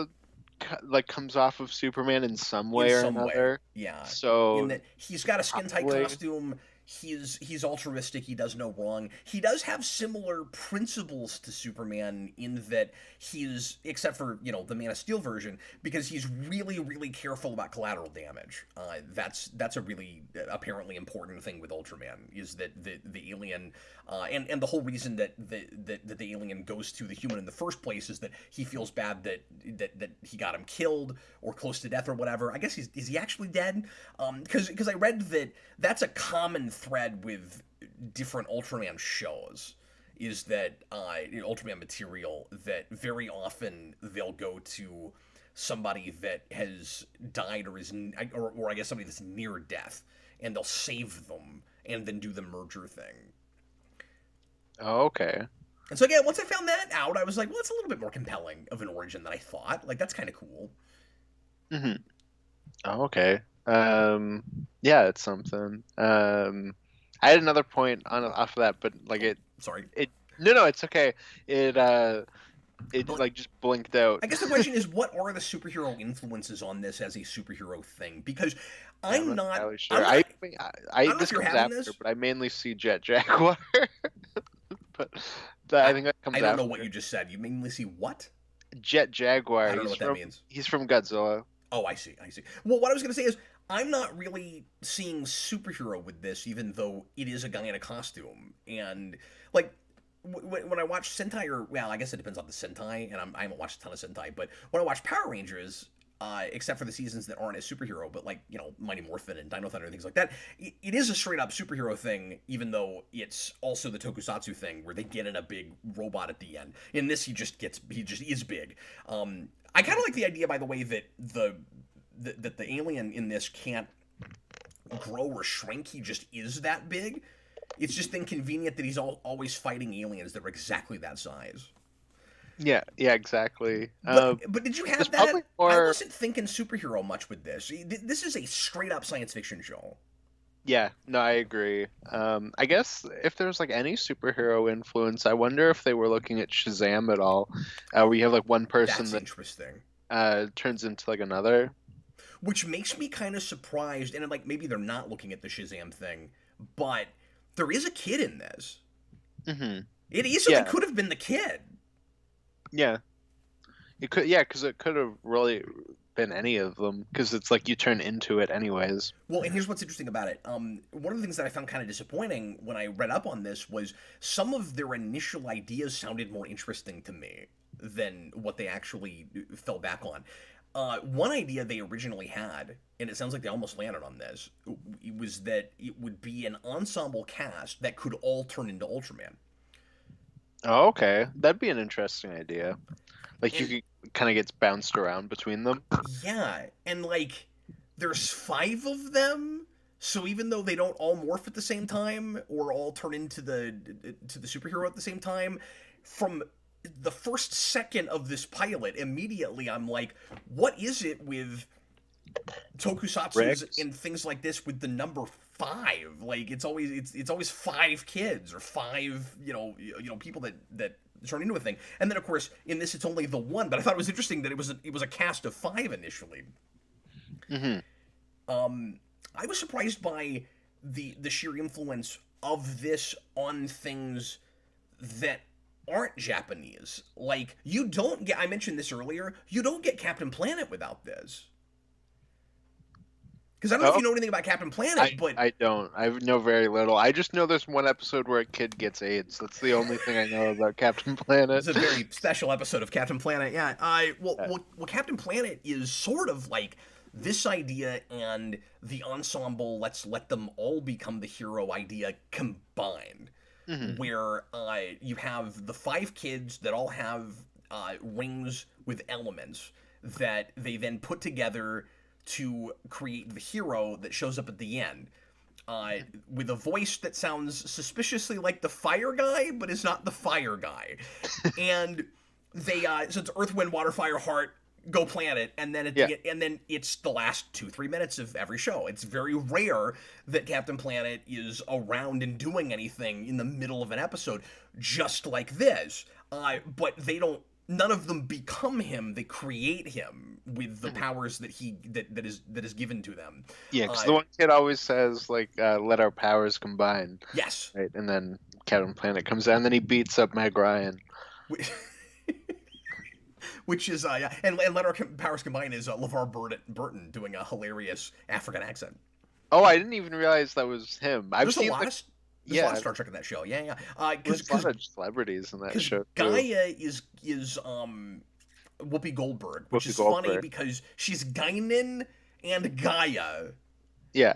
comes off of Superman in some way or another.
Yeah.
So
in that he's got a skin tight costume. He's altruistic. He does no wrong. He does have similar principles to Superman in that he's, except for, you know, the Man of Steel version, because he's really, really careful about collateral damage. That's a really apparently important thing with Ultraman, is that the alien and the whole reason that the alien goes to the human in the first place is that he feels bad that he got him killed or close to death or whatever. I guess is he actually dead? Because I read that that's a common thread with different Ultraman shows, is that Ultraman material, that very often they'll go to somebody that has died or is or I guess somebody that's near death, and they'll save them and then do the merger thing.
Oh, okay.
And so again, once I found that out, I was like, well, it's a little bit more compelling of an origin than I thought. Like, that's kind of cool.
Mm-hmm. Oh, okay. Yeah, it's something. I had another point off of that, but like no, it's okay. It like just blinked out.
I guess the question is, what are the superhero influences on this as a superhero thing? Because I'm not
entirely sure. I this comes after, but I mainly see Jet Jaguar. But I think that comes after.
I don't know what you just said. You mainly see what?
Jet Jaguar.
I don't know what that means.
He's from Godzilla.
Oh, I see. Well, what I was going to say is, I'm not really seeing superhero with this, even though it is a guy in a costume. And, like, when I watch Sentai, or well, I guess it depends on the Sentai, and I haven't watched a ton of Sentai, but when I watch Power Rangers, except for the seasons that aren't as superhero, but like, you know, Mighty Morphin and Dino Thunder and things like that, it is a straight up superhero thing, even though it's also the tokusatsu thing where they get in a big robot at the end. In this, he just is big. I kind of like the idea, by the way, that the alien in this can't grow or shrink. He just is that big. It's just inconvenient that he's always fighting aliens that are exactly that size.
Yeah, exactly.
But did you have that?
More...
I wasn't thinking superhero much with this. This is a straight up science fiction show.
Yeah, no, I agree. I guess if there's like any superhero influence, I wonder if they were looking at Shazam at all. We have like one person
That's interesting.
Turns into like another.
Which makes me kind of surprised, and like maybe they're not looking at the Shazam thing, but there is a kid in this.
Mm-hmm.
It easily could have been the kid.
Yeah. It could, because it could have really been any of them, because it's like you turn into it anyways.
Well, and here's what's interesting about it. One of the things that I found kind of disappointing when I read up on this was some of their initial ideas sounded more interesting to me than what they actually fell back on. One idea they originally had, and it sounds like they almost landed on this, was that it would be an ensemble cast that could all turn into Ultraman.
Oh, okay. That'd be an interesting idea. Like, you could kind of get bounced around between them.
Yeah, and like, there's 5 of them, so even though they don't all morph at the same time, or all turn into the superhero at the same time, from the first second of this pilot, immediately I'm like, what is it with tokusatsu and things like this with the number 5? Like, it's always 5 kids or 5 people that turn into a thing. And then of course in this it's only the one, but I thought it was interesting that it was a cast of 5 initially.
Mm-hmm.
I was surprised by the sheer influence of this on things that aren't Japanese. Like, you don't get, I mentioned this earlier, you don't get Captain Planet without this. Because I don't know if you know anything about Captain Planet, but...
I don't. I know very little. I just know there's one episode where a kid gets AIDS. That's the only thing I know about Captain Planet.
It's a very special episode of Captain Planet, yeah. Well, Captain Planet is sort of like this idea and the ensemble, let's let them all become the hero idea combined. Mm-hmm. Where you have the 5 kids that all have rings with elements that they then put together to create the hero that shows up at the end, with a voice that sounds suspiciously like the fire guy, but is not the fire guy. And they so it's Earth, Wind, Water, Fire, Heart, Go Planet, and then and then it's the last 2-3 minutes of every show. It's very rare that Captain Planet is around and doing anything in the middle of an episode, just like this. But they don't. None of them become him. They create him with the powers that that is given to them.
Yeah, because the one kid always says like, "Let our powers combine."
Yes.
Right, and then Captain Planet comes down, and then he beats up Meg Ryan.
Which is and Let Our Powers Combine is LeVar Burton doing a hilarious African accent.
Oh, I didn't even realize that was him.
There's a lot of Star Trek in that show. Yeah.
There's a lot of celebrities in that show.
Gaia is Whoopi Goldberg, which is funny because she's Guinan and Gaia.
Yeah.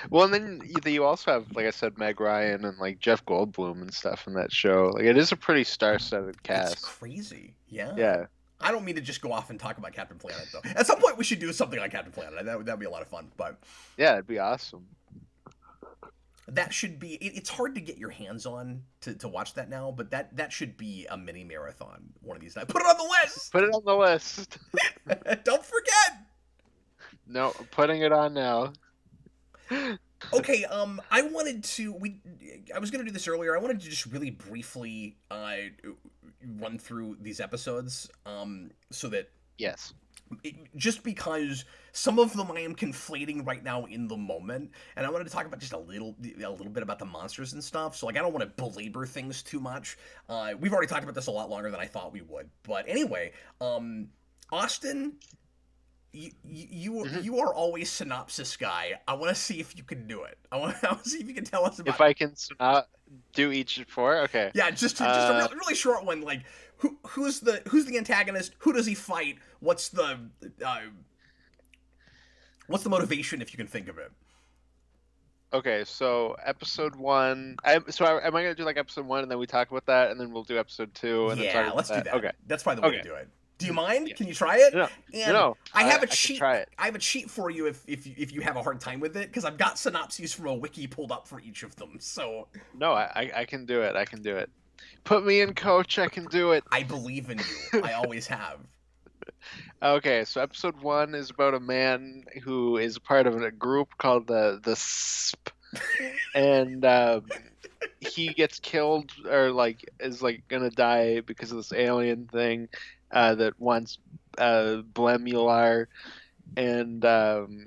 Well, and then you also have, like I said, Meg Ryan and like Jeff Goldblum and stuff in that show. Like, it is a pretty star-studded cast.
It's crazy. Yeah.
Yeah.
I don't mean to just go off and talk about Captain Planet, though. At some point, we should do something on Captain Planet. That'd be a lot of fun. But
yeah, it'd be awesome.
That should be. It's hard to get your hands on to watch that now, but that should be a mini marathon one of these nights. Put it on the list.
Put it on the list.
Don't forget.
No, I'm putting it on now.
Okay, I wanted to. I was gonna do this earlier. I wanted to just really briefly run through these episodes, so that
yes,
just because some of them I am conflating right now in the moment, and I wanted to talk about just a little bit about the monsters and stuff. So like, I don't want to belabor things too much. We've already talked about this a lot longer than I thought we would. But anyway, Austin. You are always synopsis guy. I want to see if you can do it. I want to see if you can tell us about.
If I can Do each 4? Okay.
Yeah, just a really short one. Like, who's the antagonist? Who does he fight? What's the motivation, if you can think of it?
Okay, so episode 1. Am I gonna do like episode 1 and then we talk about that, and then we'll do episode 2 and then talk
Yeah,
about
let's do
that?
that.
Okay.
That's probably the way
Okay.
to do it. Do you mind?
Yeah.
Can you try it?
No.
And
No.
I have a
can
cheat.
try it.
I have a cheat for you if you have a hard time with it, because I've got synopses from a wiki pulled up for each of them. So
No, I can do it. I can do it. Put me in, coach. I can do it.
I believe in you. I always have.
Okay, so episode 1 is about a man who is part of a group called the SP, and he gets killed or like is like gonna die because of this alien thing that wants Blemular, and the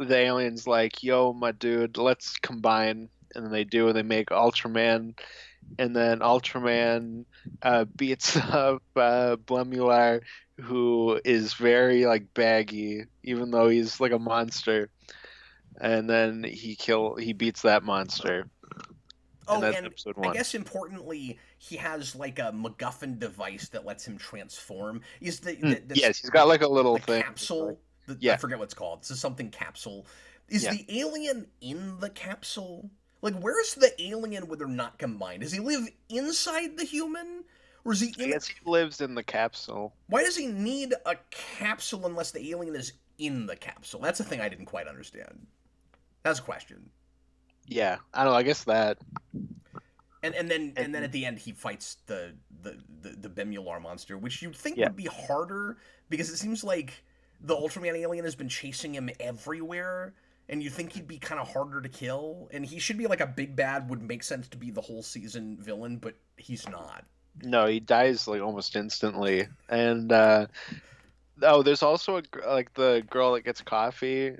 alien's like, "Yo, my dude, let's combine," and then they do, and they make Ultraman, and then Ultraman beats up Blemular, who is very like baggy, even though he's like a monster, and then he beats that monster.
Oh,
that's
and
episode 1.
I guess importantly, he has like a MacGuffin device that lets him transform. Is
yes, he's got like a little
the
thing.
capsule?
Yeah.
I forget what it's called. It's something capsule. Is the alien in the capsule? Like, where's the alien when they're not combined? Does he live inside the human? Or is he
I guess he lives in the capsule.
Why does he need a capsule unless the alien is in the capsule? That's a thing I didn't quite understand. That's a question.
Yeah, I don't know. I guess that.
And then at the end he fights the Bemular monster, which you'd think
Yeah.
would be harder because it seems like the Ultraman alien has been chasing him everywhere, and you think he'd be kind of harder to kill, and he should be like a big bad, would make sense to be the whole season villain, but he's not.
No, he dies like almost instantly, and there's also like the girl that gets coffee.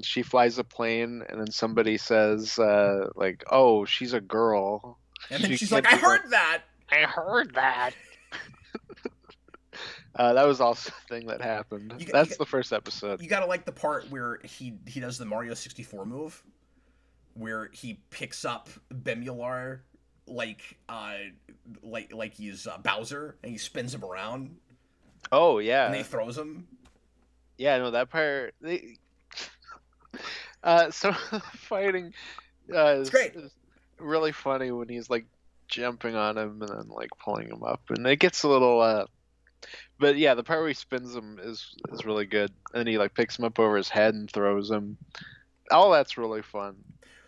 She flies a plane, and then somebody says like, "Oh, she's a girl."
And then she's like, "I heard that."
I heard that. That was also a thing that happened. That's the first episode.
You gotta like the part where he does the Mario 64 move, where he picks up Bemular like he's Bowser, and he spins him around.
Oh yeah.
And he throws him.
Yeah, no, that part. So fighting.
It's great.
Is really funny when he's like jumping on him and then like pulling him up, and it gets a little. But yeah, the part where he spins him is really good, and he like picks him up over his head and throws him. All that's really fun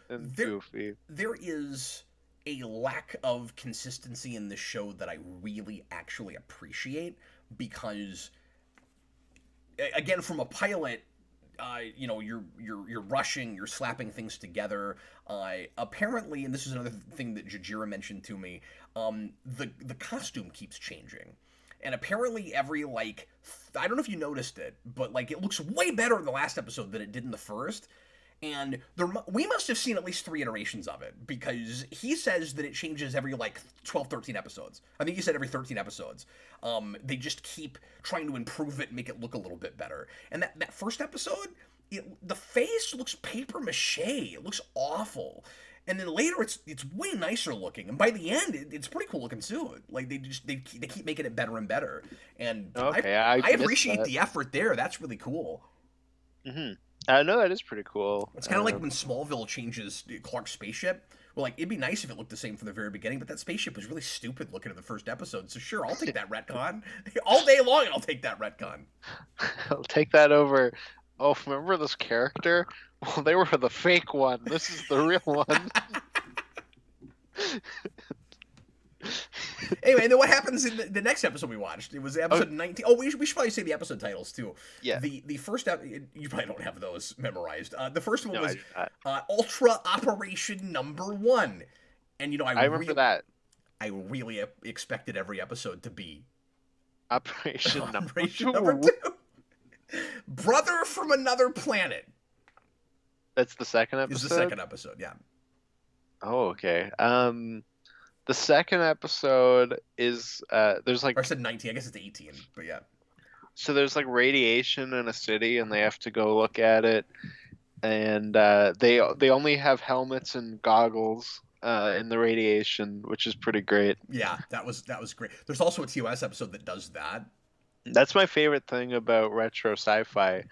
and goofy.
There is a lack of consistency in the show that I really actually appreciate, because again, from a pilot, you're rushing, you're slapping things together. Apparently, and this is another thing that Jajira mentioned to me, the costume keeps changing. And apparently every, like, I don't know if you noticed it, but, like, it looks way better in the last episode than it did in the first. And we must have seen at least 3 iterations of it, because he says that it changes every, like, 12, 13 episodes. I think he said every 13 episodes. They just keep trying to improve it and make it look a little bit better. And that first episode, the face looks paper mache. It looks awful. And then later, it's way nicer looking, and by the end, it's pretty cool looking too. Like they keep making it better and better, and
okay,
I appreciate the effort there. That's really cool.
Mm-hmm. I know that is pretty cool.
It's kind of like when Smallville changes Clark's spaceship. Well, like, it'd be nice if it looked the same from the very beginning, but that spaceship was really stupid looking in the first episode. So sure, I'll take that retcon all day long. I'll take that retcon.
I'll take that over. Oh, remember this character? Well, they were the fake one. This is the real one.
Anyway, and then what happens in the next episode we watched? It was episode 19. Oh, we should probably say the episode titles too.
Yeah.
The first you probably don't have those memorized. The first one was
Ultra
Operation Number 1, and
I remember that.
I really expected every episode to be
Operation Number 2.
Brother from Another Planet.
That's the second episode?
It's the second episode, yeah.
Oh, okay. The second episode is, there's like...
Or I said 19, I guess it's 18, but yeah.
So there's like radiation in a city, and they have to go look at it, and they only have helmets and goggles, in the radiation, which is pretty great.
Yeah, that was great. There's also a TOS episode that does that.
That's my favorite thing about retro sci-fi,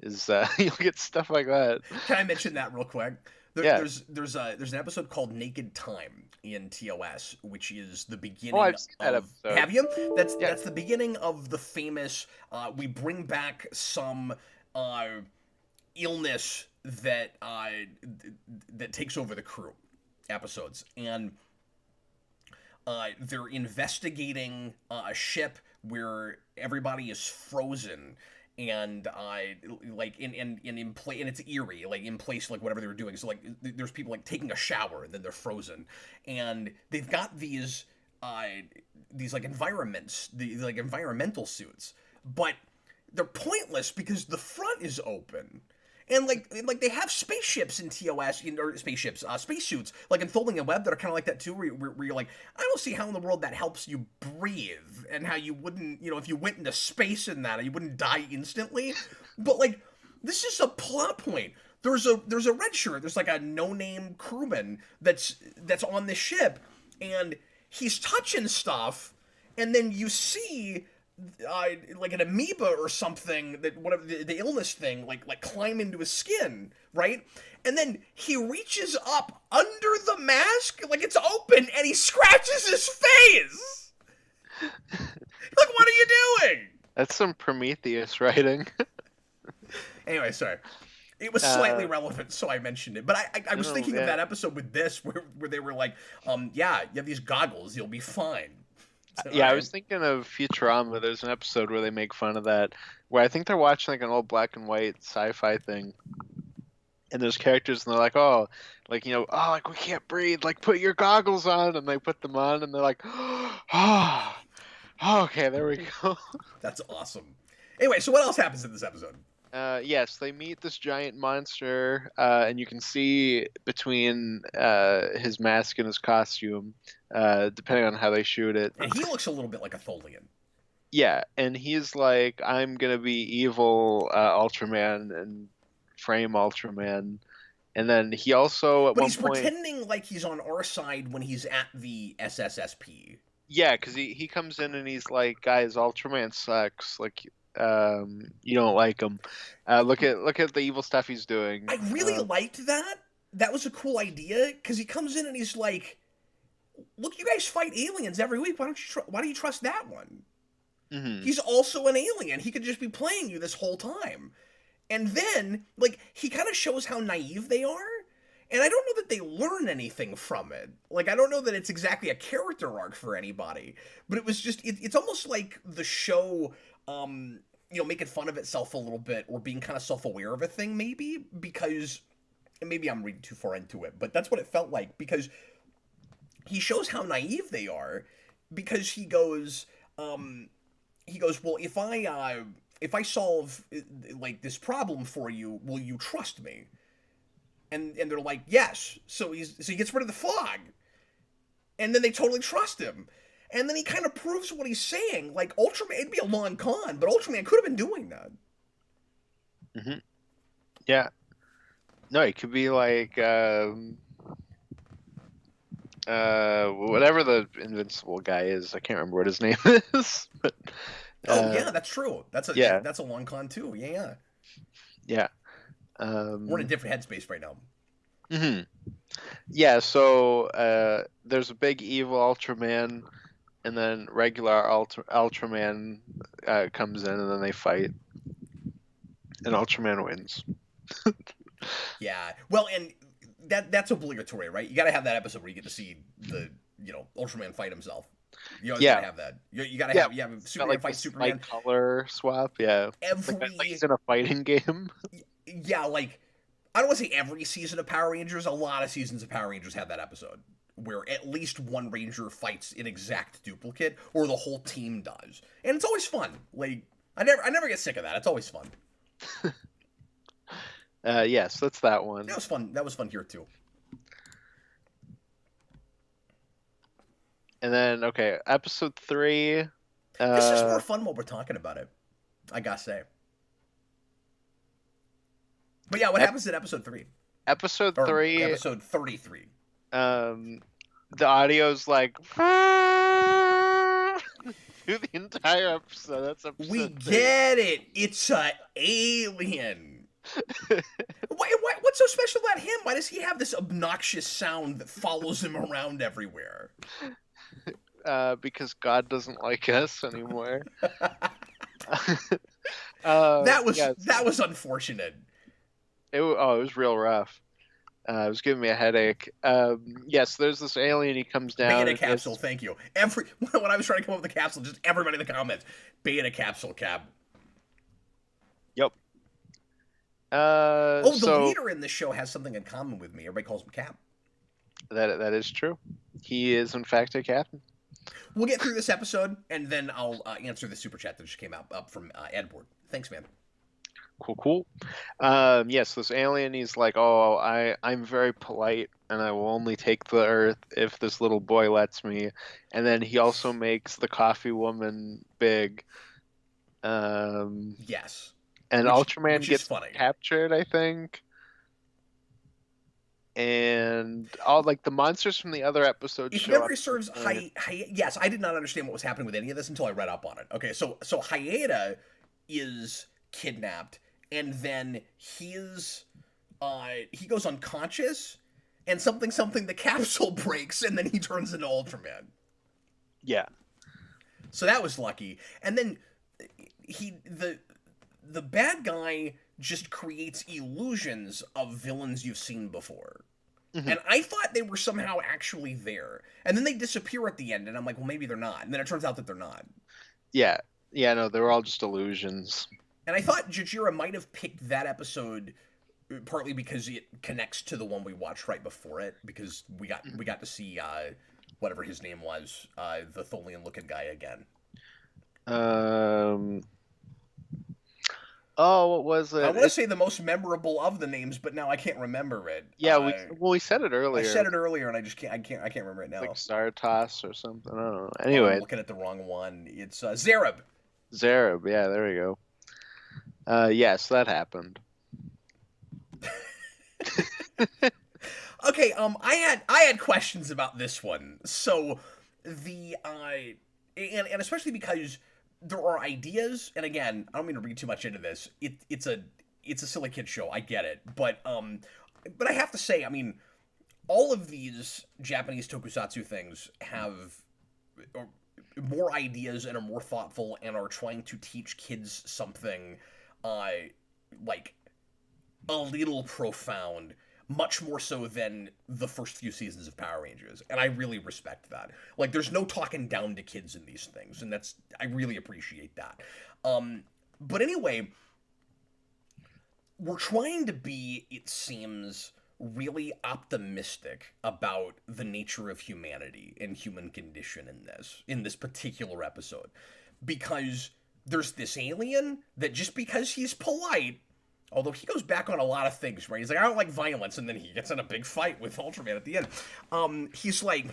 is you'll get stuff like that.
Can I mention that real quick?
Yeah.
There's an episode called Naked Time in TOS, which is the
Oh,
beginning
I've seen that
of.
episode.
Have you?
Yeah.
That's the beginning of the famous. We bring back some uh, illness that takes over the crew episodes, and they're investigating a ship where everybody is frozen, and like in play, and it's eerie, like in place, like whatever they were doing. So like there's people like taking a shower and then they're frozen, and they've got these like environments, the like environmental suits, but they're pointless because the front is open. And like they have spaceships in TOS, or spaceships, spacesuits, like in Folding and Web, that are kind of like that too, where you're like, I don't see how in the world that helps you breathe, and how you wouldn't, if you went into space in that, you wouldn't die instantly. But like, this is a plot point. There's a red shirt. There's like a no-name crewman that's on this ship, and he's touching stuff, and then you see like an amoeba or something, that whatever the illness thing, like climb into his skin, right? And then he reaches up under the mask, like it's open, and he scratches his face. Like, what are you doing?
That's some Prometheus writing.
Anyway, sorry. It was slightly relevant, so I mentioned it. But I was thinking of that episode with this, where they were like, yeah, you have these goggles, you'll be fine.
Yeah, I was thinking of Futurama. There's an episode where they make fun of that, where I think they're watching like an old black and white sci-fi thing, and there's characters and they're like, oh, like, oh, like we can't breathe, like put your goggles on, and they put them on, and they're like, oh, okay, there we go.
That's awesome. Anyway, so what else happens in this episode?
Yes, they meet this giant monster, and you can see between his mask and his costume, depending on how they shoot it.
And he looks a little bit like a Tholian.
Yeah, and he's like, I'm gonna be evil Ultraman and frame Ultraman. And then he also,
but he's pretending like he's on our side when he's at the SSSP.
Yeah, because he comes in and he's like, guys, Ultraman sucks. Like, you don't like him. Look at the evil stuff he's doing.
I really liked that. That was a cool idea, because he comes in and he's like, look, you guys fight aliens every week. Why do you trust that one?
Mm-hmm.
He's also an alien. He could just be playing you this whole time. And then, like, he kind of shows how naive they are. And I don't know that they learn anything from it. Like, I don't know that it's exactly a character arc for anybody. But it was just, it's almost like the show, making fun of itself a little bit, or being kind of self-aware of a thing, maybe. Because, and maybe I'm reading too far into it, but that's what it felt like. Because he shows how naive they are. Because he goes, well, if I solve like this problem for you, will you trust me? And they're like, yes. So he gets rid of the fog, and then they totally trust him. And then he kind of proves what he's saying. Like, Ultraman, it'd be a long con, but Ultraman could have been doing that.
Mm-hmm. Yeah. No, it could be like whatever the invincible guy is. I can't remember what his name is. But
yeah, that's true. That's a long con too. Yeah.
Yeah.
We're in a different headspace right now.
Mm-hmm. Yeah, so there's a big evil Ultraman, and then regular Ultraman comes in, and then they fight, and Ultraman wins.
Yeah, well, and that's obligatory, right? You got to have that episode where you get to see the Ultraman fight himself. You always gotta have that. You gotta have Superman fight Superman.
Color swap, yeah. Like he's in a fighting game.
Yeah, like, I don't want to say every season of Power Rangers. A lot of seasons of Power Rangers have that episode where at least one Ranger fights an exact duplicate, or the whole team does, and it's always fun. Like, I never get sick of that. It's always fun.
Yes, that's that one.
That was fun. That was fun here too.
And then, okay, episode 3.
This is more fun while we're talking about it, I gotta say. But yeah, what happens in episode 3?
Episode 3.
Episode 33.
Um, the audio's like through the entire episode. That's
We
episode 3.
get it. It's a alien. What's so special about him? Why does he have this obnoxious sound that follows him around everywhere?
Because God doesn't like us anymore.
That was unfortunate.
It was real rough. It was giving me a headache. Yes, there's this alien. He comes down.
Beta capsule, thank you. When I was trying to come up with the capsule, just everybody in the comments, beta capsule cab.
Yep.
The leader in this show has something in common with me. Everybody calls him Cap.
That is true. He is in fact a captain.
We'll get through this episode, and then I'll answer the super chat that just came up from Edward. Thanks, man.
Cool. Yes, this alien, he's like, oh, I'm very polite, and I will only take the Earth if this little boy lets me. And then he also makes the coffee woman big.
Yes.
And Ultraman gets
funny.
captured, I think. And all like the monsters from the other episodes.
If memory serves, yes, I did not understand what was happening with any of this until I read up on it. Okay, so Hayata is kidnapped, and then he goes unconscious, and something the capsule breaks, and then he turns into Ultraman.
Yeah.
So that was lucky, and then the bad guy just creates illusions of villains you've seen before. Mm-hmm. And I thought they were somehow actually there. And then they disappear at the end, and I'm like, well, maybe they're not. And then it turns out that they're not.
Yeah. Yeah, no, they were all just illusions.
And I thought Jajira might have picked that episode partly because it connects to the one we watched right before it, because we got to see whatever his name was, the Tholian-looking guy again.
Oh, what was it?
I want to say the most memorable of the names, but now I can't remember it.
Yeah, we said it earlier.
I said it earlier, and I can't remember it now.
Like Sartos or something. I don't know. Anyway,
I'm looking at the wrong one. It's Zareb.
Zareb, yeah, there we go. Yes, that happened.
Okay, I had questions about this one. So and especially because there are ideas, and again, I don't mean to read too much into this. It's a silly kid show. I get it, but I have to say, I mean, all of these Japanese tokusatsu things have more ideas and are more thoughtful and are trying to teach kids something, like a little profound. Much more so than the first few seasons of Power Rangers, and I really respect that. Like, there's no talking down to kids in these things, and I really appreciate that. But anyway, we're trying to be, it seems, really optimistic about the nature of humanity and human condition in this particular episode, because there's this alien that just because he's polite. Although he goes back on a lot of things, right? He's like, I don't like violence, and then he gets in a big fight with Ultraman at the end. He's like,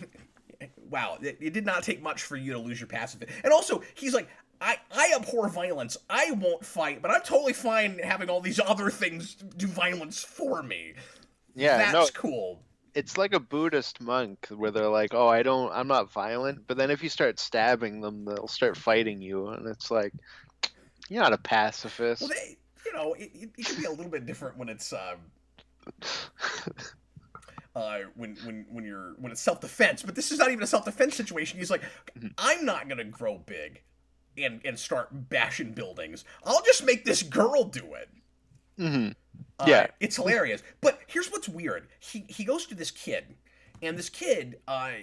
wow, it did not take much for you to lose your pacifist. And also, he's like, I abhor violence. I won't fight, but I'm totally fine having all these other things do violence for me.
Yeah,
that's cool.
It's like a Buddhist monk where they're like, oh, I'm not violent, but then if you start stabbing them, they'll start fighting you, and it's like, you're not a pacifist.
Well, it can be a little bit different when it's when it's self-defense, but this is not even a self-defense situation. He's like, I'm not gonna grow big and start bashing buildings. I'll just make this girl do it.
Mm-hmm. Yeah,
it's hilarious. But here's what's weird: he goes to this kid, and this kid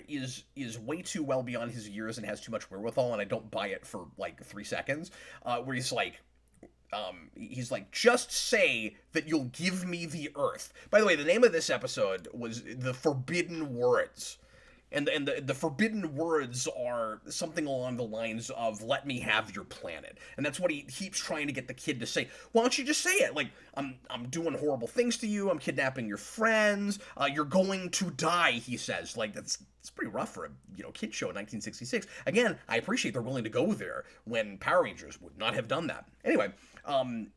is way too well beyond his years and has too much wherewithal, and I don't buy it for like 3 seconds. Where he's like, just say that you'll give me the Earth. By the way, the name of this episode was The Forbidden Words. And the forbidden words are something along the lines of, let me have your planet. And that's what he keeps trying to get the kid to say. Why don't you just say it? Like, I'm doing horrible things to you. I'm kidnapping your friends. You're going to die, he says. Like, it's pretty rough for a kid show in 1966. Again, I appreciate they're willing to go there when Power Rangers would not have done that. Anyway, and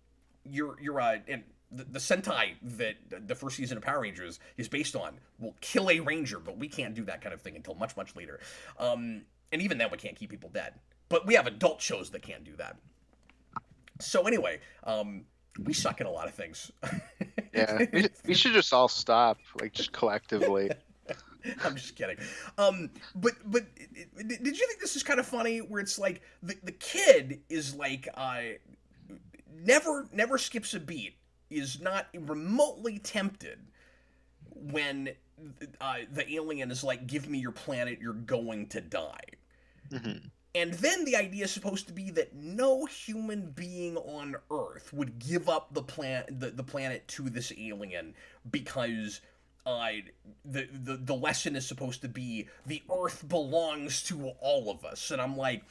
the Sentai that the first season of Power Rangers is based on will kill a ranger, but we can't do that kind of thing until much, much later. And even then, we can't keep people dead. But we have adult shows that can't do that. So anyway, we suck at a lot of things.
Yeah, we should just all stop, like, just collectively.
I'm just kidding. But did you think this is kind of funny? Where it's like the kid is like never skips a beat, is not remotely tempted when the alien is like, "Give me your planet, you're going to die."
Mm-hmm.
And then the idea is supposed to be that no human being on Earth would give up the planet to this alien because the lesson is supposed to be the Earth belongs to all of us. And I'm like,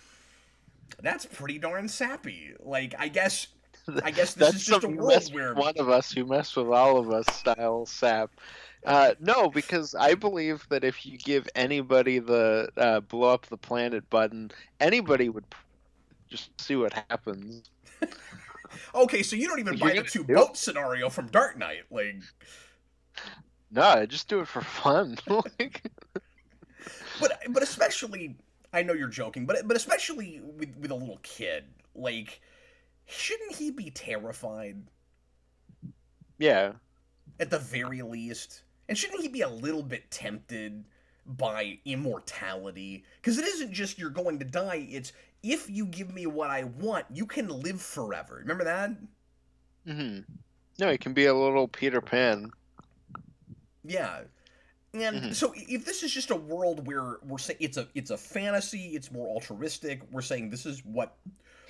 that's pretty darn sappy. Like, I guess this is just a world where
one of us who mess with all of us style sap. No, because I believe that if you give anybody the blow up the planet button, anybody would just see what happens.
Okay, so you don't even buy the two boat scenario from Dark Knight, like.
No, I just do it for fun.
But especially, I know you're joking, but especially with a little kid, like, shouldn't he be terrified?
Yeah.
At the very least. And shouldn't he be a little bit tempted by immortality? Because it isn't just you're going to die, it's if you give me what I want, you can live forever. Remember that?
Mm-hmm. No, he can be a little Peter Pan.
Yeah. And so if this is just a world where we're saying it's a fantasy, it's more altruistic, we're saying this is what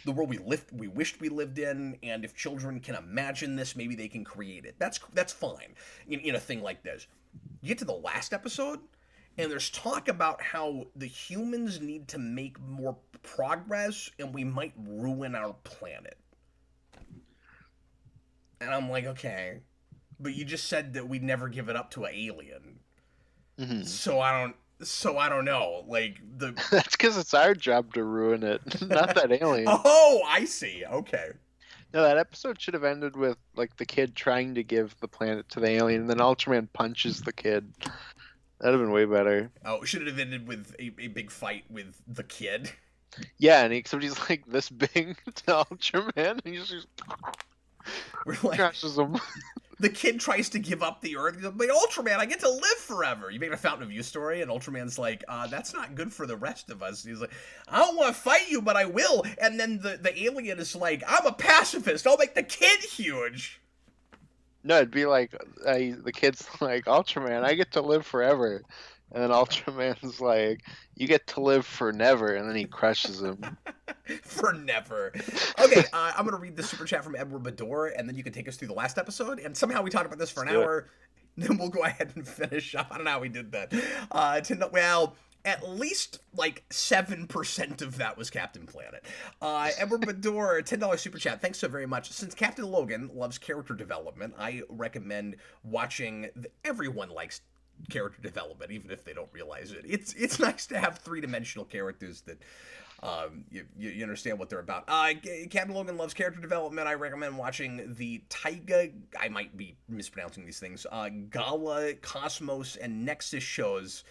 the world we wished we lived in, and if children can imagine this, maybe they can create it. That's fine in a thing like this. You get to the last episode, and there's talk about how the humans need to make more progress, and we might ruin our planet. And I'm like, okay, but you just said that we'd never give it up to an alien.
Mm-hmm.
So I don't know. Like
That's because it's our job to ruin it, not that alien.
Oh, I see. Okay.
No, that episode should have ended with like the kid trying to give the planet to the alien, and then Ultraman punches the kid. That'd have been way better.
Oh, it should have ended with a big fight with the kid.
Yeah, and except he's like this big to Ultraman, and he's just crashes him.
The kid tries to give up the Earth. He's like, but Ultraman, I get to live forever. You make a Fountain of Youth story, and Ultraman's like, that's not good for the rest of us. And he's like, I don't want to fight you, but I will. And then the alien is like, I'm a pacifist. I'll make the kid huge.
No, it'd be like the kid's like, Ultraman, I get to live forever. And then Ultraman's like, you get to live for never. And then he crushes him.
For never. Okay, I'm going to read the super chat from Edward Bador, and then you can take us through the last episode. And somehow we talked about this for an hour. Then we'll go ahead and finish up. I don't know how we did that. Well, at least like 7% of that was Captain Planet. Edward Bador, $10 super chat. Thanks so very much. Since Captain Logan loves character development, I recommend watching everyone likes character development, even if they don't realize it. It's nice to have three-dimensional characters that you understand what they're about. Captain Logan loves character development. I recommend watching the Taiga, I might be mispronouncing these things, Gala, Cosmos, and Nexus shows.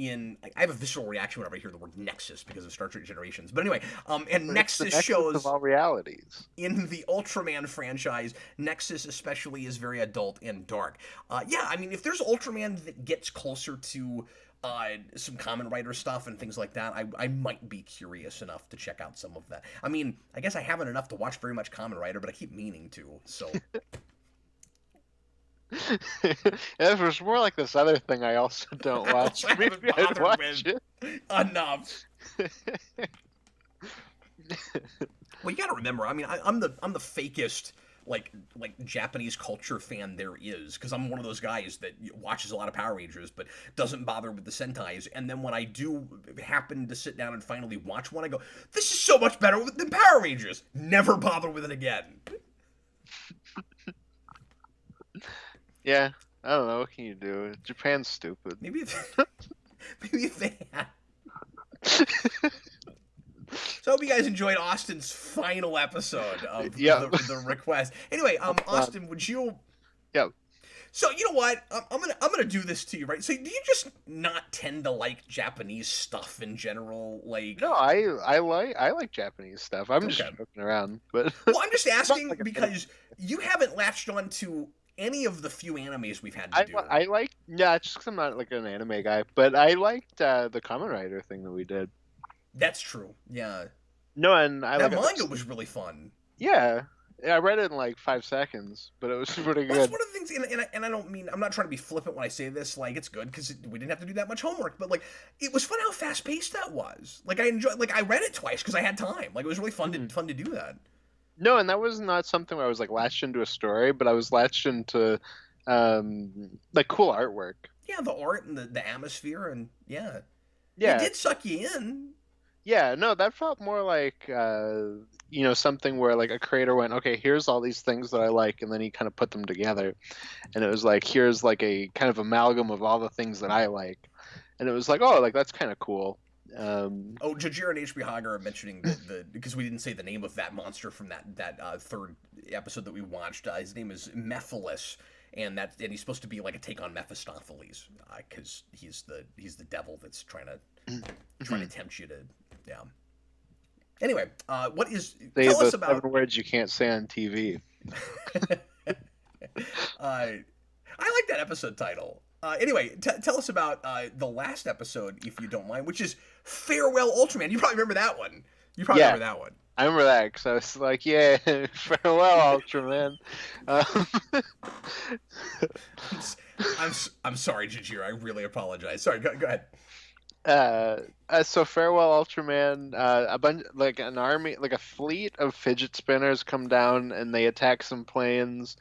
I have a visceral reaction whenever I hear the word Nexus because of Star Trek Generations. But anyway, and Nexus shows
of all realities.
In the Ultraman franchise, Nexus especially is very adult and dark. Yeah, I mean, if there's Ultraman that gets closer to some Kamen Rider stuff and things like that, I might be curious enough to check out some of that. I mean, I guess I haven't enough to watch very much Kamen Rider, but I keep meaning to, so...
If it's more like this other thing I also don't watch, maybe I'd watch it.
Enough. Well, you gotta remember, I mean, I'm the fakest like Japanese culture fan there is, because I'm one of those guys that watches a lot of Power Rangers but doesn't bother with the Sentais, and then when I do happen to sit down and finally watch one, I go, this is so much better than Power Rangers. Never bother with it again.
Yeah, I don't know. What can you do? Japan's stupid.
Maybe if they had... So guys enjoyed Austin's final episode of
Yeah.
the request. Anyway, Austin, would you?
Yeah.
So you know what? I'm gonna do this to you, right? So do you just not tend to like Japanese stuff in general? Like,
No, I like Japanese stuff. I'm just
Okay.
joking around, but
well, I'm just asking
like a-
because you haven't latched on to any of the few animes we've had to
I
do.
I like yeah, it's just 'cause I'm not like an anime guy, but I liked the Kamen Rider thing that we did.
That's true. Yeah,
No, and I
that
like
manga was really fun.
yeah. Yeah, I read it in like 5 seconds, but it was pretty
Well, that's
good.
one of the things, and I don't mean, I'm not trying to be flippant when I say this. Like, it's good because we didn't have to do that much homework, but like, it was fun how fast paced that was. Like, I enjoyed. Like, I read it twice because I had time. Like, it was really fun to do that.
No, and that was not something where I was like latched into a story, but I was latched into like cool artwork.
Yeah, the art and the atmosphere, and yeah,
Yeah.
it did suck you in.
Yeah, no, that felt more like something where like a creator went, okay, here's all these things that I like, and then he kind of put them together, and it was like here's like a kind of amalgam of all the things that I like, and it was like, oh, like that's kind of cool.
Oh, Jajir and HB Hager are mentioning the because we didn't say the name of that monster from that third episode that we watched. His name is Mephiles, and he's supposed to be like a take on Mephistopheles because he's the devil that's trying to tempt you to yeah. Anyway, what is
Say
tell
the
us about
7 words you can't say on TV.
I like that episode title. Anyway, tell us about the last episode, if you don't mind, which is Farewell Ultraman. You probably remember that one.
Yeah.
Remember that one.
I remember that because I was like, yeah, farewell, Ultraman.
I'm sorry, Jajir. I really apologize. Sorry, go ahead.
So farewell, Ultraman. A bunch, like an army, like a fleet of fidget spinners come down and they attack some planes,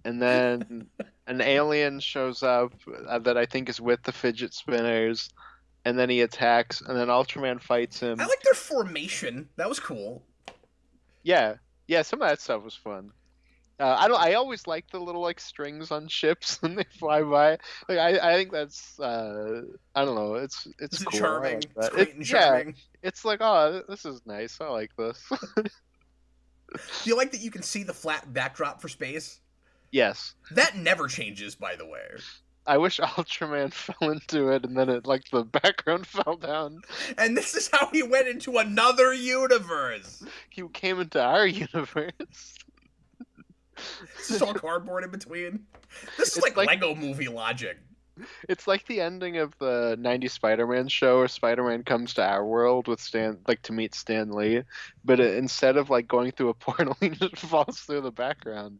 and then an alien shows up that I think is with the fidget spinners, and then he attacks, and then Ultraman fights him.
I like their formation. That was cool.
Yeah, some of that stuff was fun. I always like the little like strings on ships when they fly by. Like I think that's I don't know. It's cool.
Charming.
Like
It's quaint and charming.
Yeah, it's like, oh, this is nice. I like this.
Do you like that you can see the flat backdrop for space?
Yes.
That never changes, by the way.
I wish Ultraman fell into it and then it like the background fell down.
And this is how he went into another universe.
He came into our universe.
This is all cardboard in between. This is like Lego movie logic.
It's like the ending of the 90s Spider-Man show where Spider-Man comes to our world with to meet Stan Lee, but instead of like going through a portal, he just falls through the background.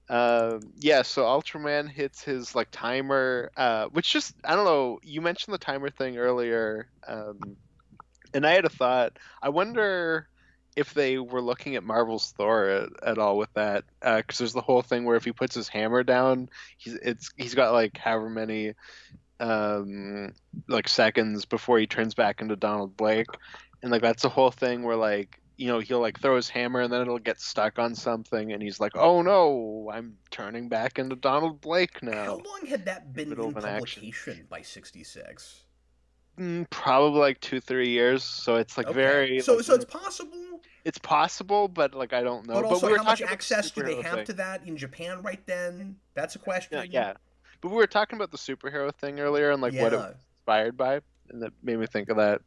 Yeah, so Ultraman hits his like timer, which just, I don't know, you mentioned the timer thing earlier, and I had a thought. I wonder if they were looking at Marvel's Thor at all with that, because there's the whole thing where if he puts his hammer down, he's got like however many like seconds before he turns back into Donald Blake, and like that's the whole thing where like he'll like throw his hammer and then it'll get stuck on something, and he's like, oh no, I'm turning back into Donald Blake now.
How long had that been in publication by 66?
Probably like 2-3 years, so it's like very.
So
like,
so it's possible.
It's possible, but like I don't know.
But also,
we
how much access do they have to that in Japan right then? That's a question.
Yeah. But we were talking about the superhero thing earlier and like what it was inspired by, and that made me think of that.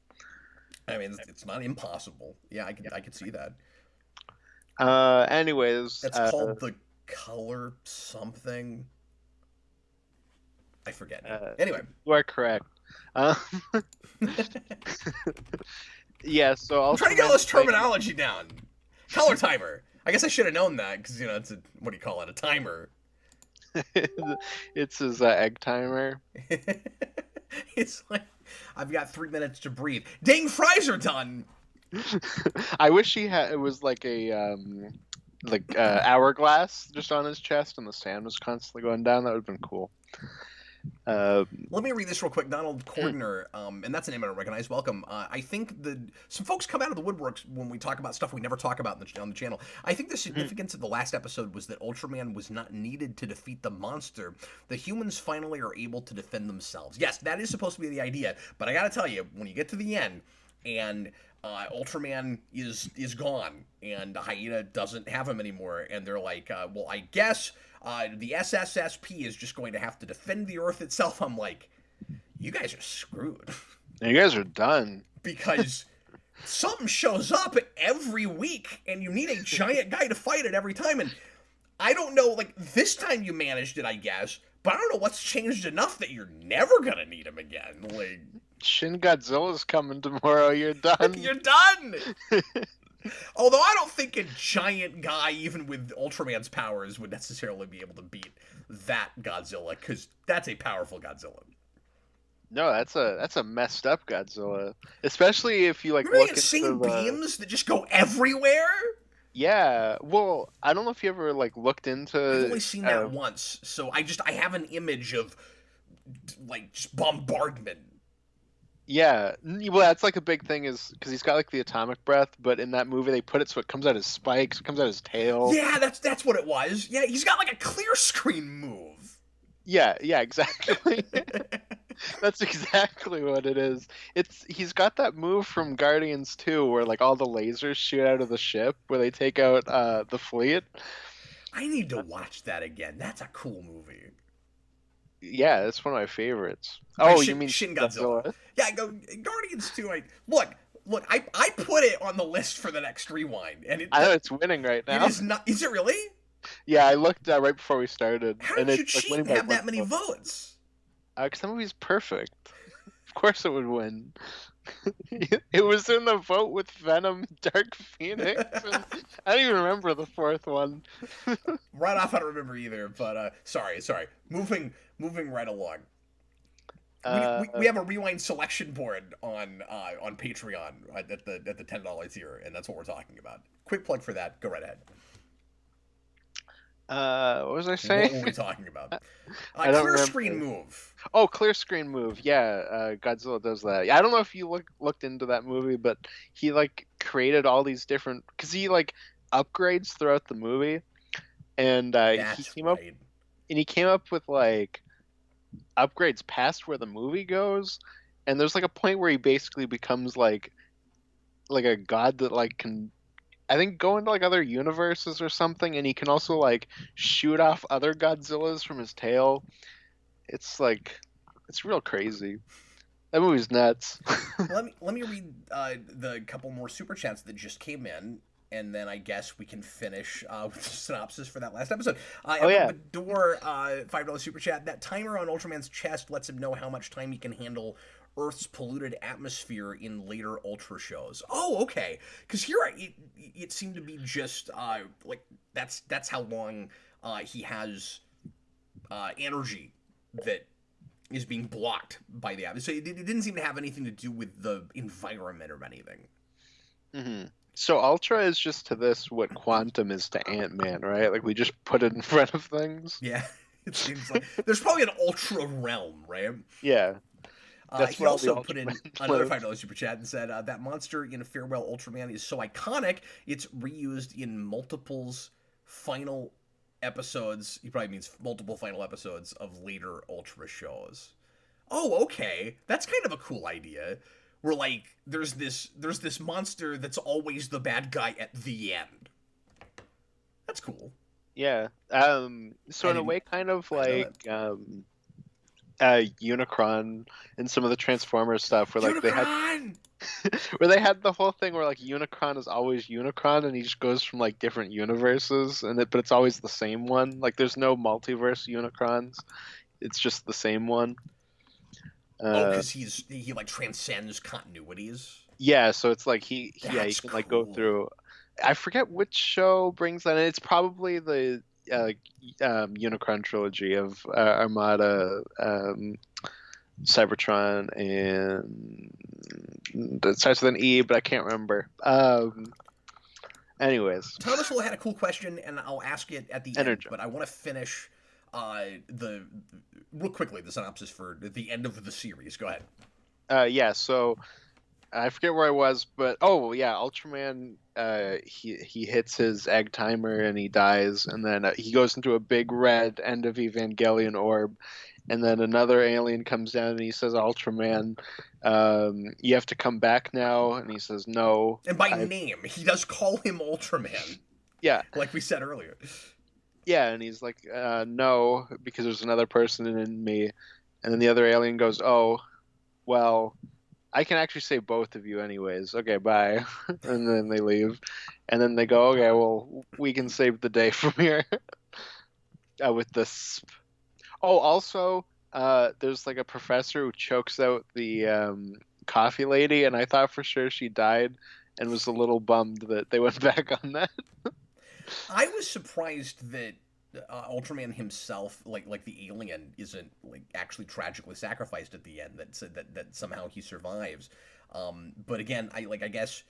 I mean, it's not impossible. Yeah, I could see that.
Anyways,
it's called the color something. I forget. Anyway,
you are correct. Yeah, so
I'm trying to get all this terminology down. Color timer. I guess I should have known that because it's a, what do you call it? A timer.
It's his egg timer.
It's like I've got 3 minutes to breathe. Dang, fries are done.
I wish it was like a hourglass just on his chest and the sand was constantly going down. That would have been cool.
Let me read this real quick. Donald Cordner, and that's a name I don't recognize. Welcome. I think some folks come out of the woodworks when we talk about stuff we never talk about on the channel. I think the significance of the last episode was that Ultraman was not needed to defeat the monster. The humans finally are able to defend themselves. Yes, that is supposed to be the idea, but I gotta tell you, when you get to the end, and Ultraman is gone, and Hyena doesn't have him anymore, and they're like, well, I guess the SSSP is just going to have to defend the Earth itself. I'm like, you guys are screwed.
You guys are done.
Because something shows up every week, and you need a giant guy to fight it every time, and I don't know, like, this time you managed it, I guess, but I don't know what's changed enough that you're never gonna need him again. Like,
Shin Godzilla's coming tomorrow. You're done.
you're done! Although I don't think a giant guy, even with Ultraman's powers, would necessarily be able to beat that Godzilla, because that's a powerful Godzilla.
No, that's a messed up Godzilla. Especially if you like
Remember
look
the insane
into the
beams that just go everywhere?
Yeah. Well, I don't know if you ever like looked into.
I've only seen that once, so I have an image of like just bombardment.
Yeah. Well, that's like a big thing is because he's got like the atomic breath, but in that movie they put it so it comes out his spikes, it comes out his tail.
Yeah, that's what it was. Yeah, he's got like a clear screen move.
Yeah, exactly. That's exactly what it is. He's got that move from Guardians 2 where like all the lasers shoot out of the ship where they take out the fleet.
I need to watch that again. That's a cool movie.
Yeah, that's one of my favorites. You mean
Shin Godzilla? Yeah, Guardians 2. Look, I put it on the list for the next rewind, and
I know it's winning right now.
It is not. Is it really?
Yeah, I looked right before we started.
How did you cheat and have that many votes?
Because the movie's perfect. Of course it would win. It was in the vote with Venom, Dark Phoenix, and I don't even remember the fourth one.
Right off, I don't remember either. But sorry. Moving right along. We have a rewind selection board on Patreon at the $10 tier, and that's what we're talking about. Quick plug for that. Go right ahead.
What was I saying?
What were we talking about?
I don't
clear
remember.
screen move.
Oh, clear screen move. Yeah, Godzilla does that. Yeah, I don't know if you looked into that movie, but he like created all these different because he like upgrades throughout the movie, and he came up with like upgrades past where the movie goes, and there's like a point where he basically becomes like a god that like can. I think go into like other universes or something, and he can also like shoot off other Godzillas from his tail. It's real crazy. That movie's nuts.
let me read the couple more super chats that just came in, and then I guess we can finish with the synopsis for that last episode. Door, $5 super chat. That timer on Ultraman's chest lets him know how much time he can handle Earth's polluted atmosphere in later Ultra shows. Oh, okay. Because here it seemed to be just like that's how long he has energy that is being blocked by the atmosphere. So it didn't seem to have anything to do with the environment or anything.
Mm-hmm. So Ultra is just to this what Quantum is to Ant-Man, right? Like we just put it in front of things.
Yeah, it seems like there's probably an Ultra realm, right?
Yeah.
He also put in another $5 super chat and said, that monster in Farewell Ultraman is so iconic, it's reused in multiple final episodes. He probably means multiple final episodes of later Ultra shows. Oh, okay. That's kind of a cool idea. Where, like, there's this monster that's always the bad guy at the end. That's cool.
Yeah. So in a way, kind of like... Unicron and some of the Transformers stuff where like they had the whole thing where like Unicron is always Unicron and he just goes from like different universes but it's always the same one. Like there's no multiverse Unicrons. It's just the same one.
Because he like transcends continuities.
Yeah, so it's like he can like go through. I forget which show brings that in. It's probably the Unicron trilogy of Armada, Cybertron, and it starts with an E, but I can't remember. Anyways,
Thomas had a cool question, and I'll ask it at the end. But I want to finish real quickly the synopsis for the end of the series. Go ahead.
Yeah. So I forget where I was, but Ultraman. He hits his egg timer and he dies, and then he goes into a big red end of Evangelion orb, and then another alien comes down and he says, Ultraman, you have to come back now. And he says, no.
And by name, he does call him Ultraman,
Yeah.
like we said earlier.
Yeah, and he's like, no, because there's another person in me. And then the other alien goes, oh, well, I can actually save both of you anyways. Okay, bye. And then they leave. And then they go, okay, well, we can save the day from here with this. Oh, also, there's like a professor who chokes out the coffee lady, and I thought for sure she died and was a little bummed that they went back on that.
I was surprised that Ultraman himself, like the alien, isn't like actually tragically sacrificed at the end. That somehow he survives. But again, I guess.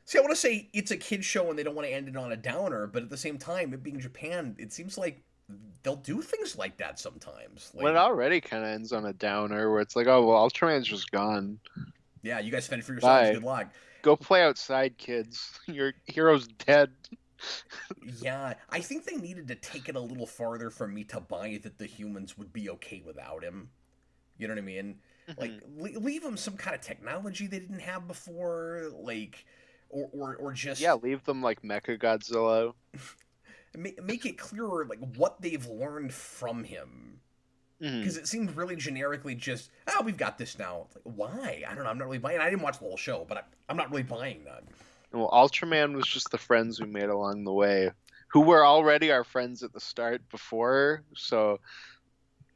See, I want to say it's a kid show and they don't want to end it on a downer, but at the same time, it being Japan, it seems like they'll do things like that sometimes. Like,
Well, it already kind of ends on a downer where it's like, oh, well, Ultraman's just gone.
yeah, you guys fend for yourselves.
Bye.
Good luck.
Go play outside, kids. Your hero's dead.
Yeah, I think they needed to take it a little farther for me to buy that the humans would be okay without him. You know what I mean? Like, leave them some kind of technology they didn't have before, like, or just
leave them like Mecha Godzilla.
make it clearer, like, what they've learned from him. Because it seemed really generically just, oh, we've got this now. Like, why? I don't know. I'm not really buying. I didn't watch the whole show, but I'm not really buying that.
Well, Ultraman was just the friends we made along the way, who were already our friends at the start before, so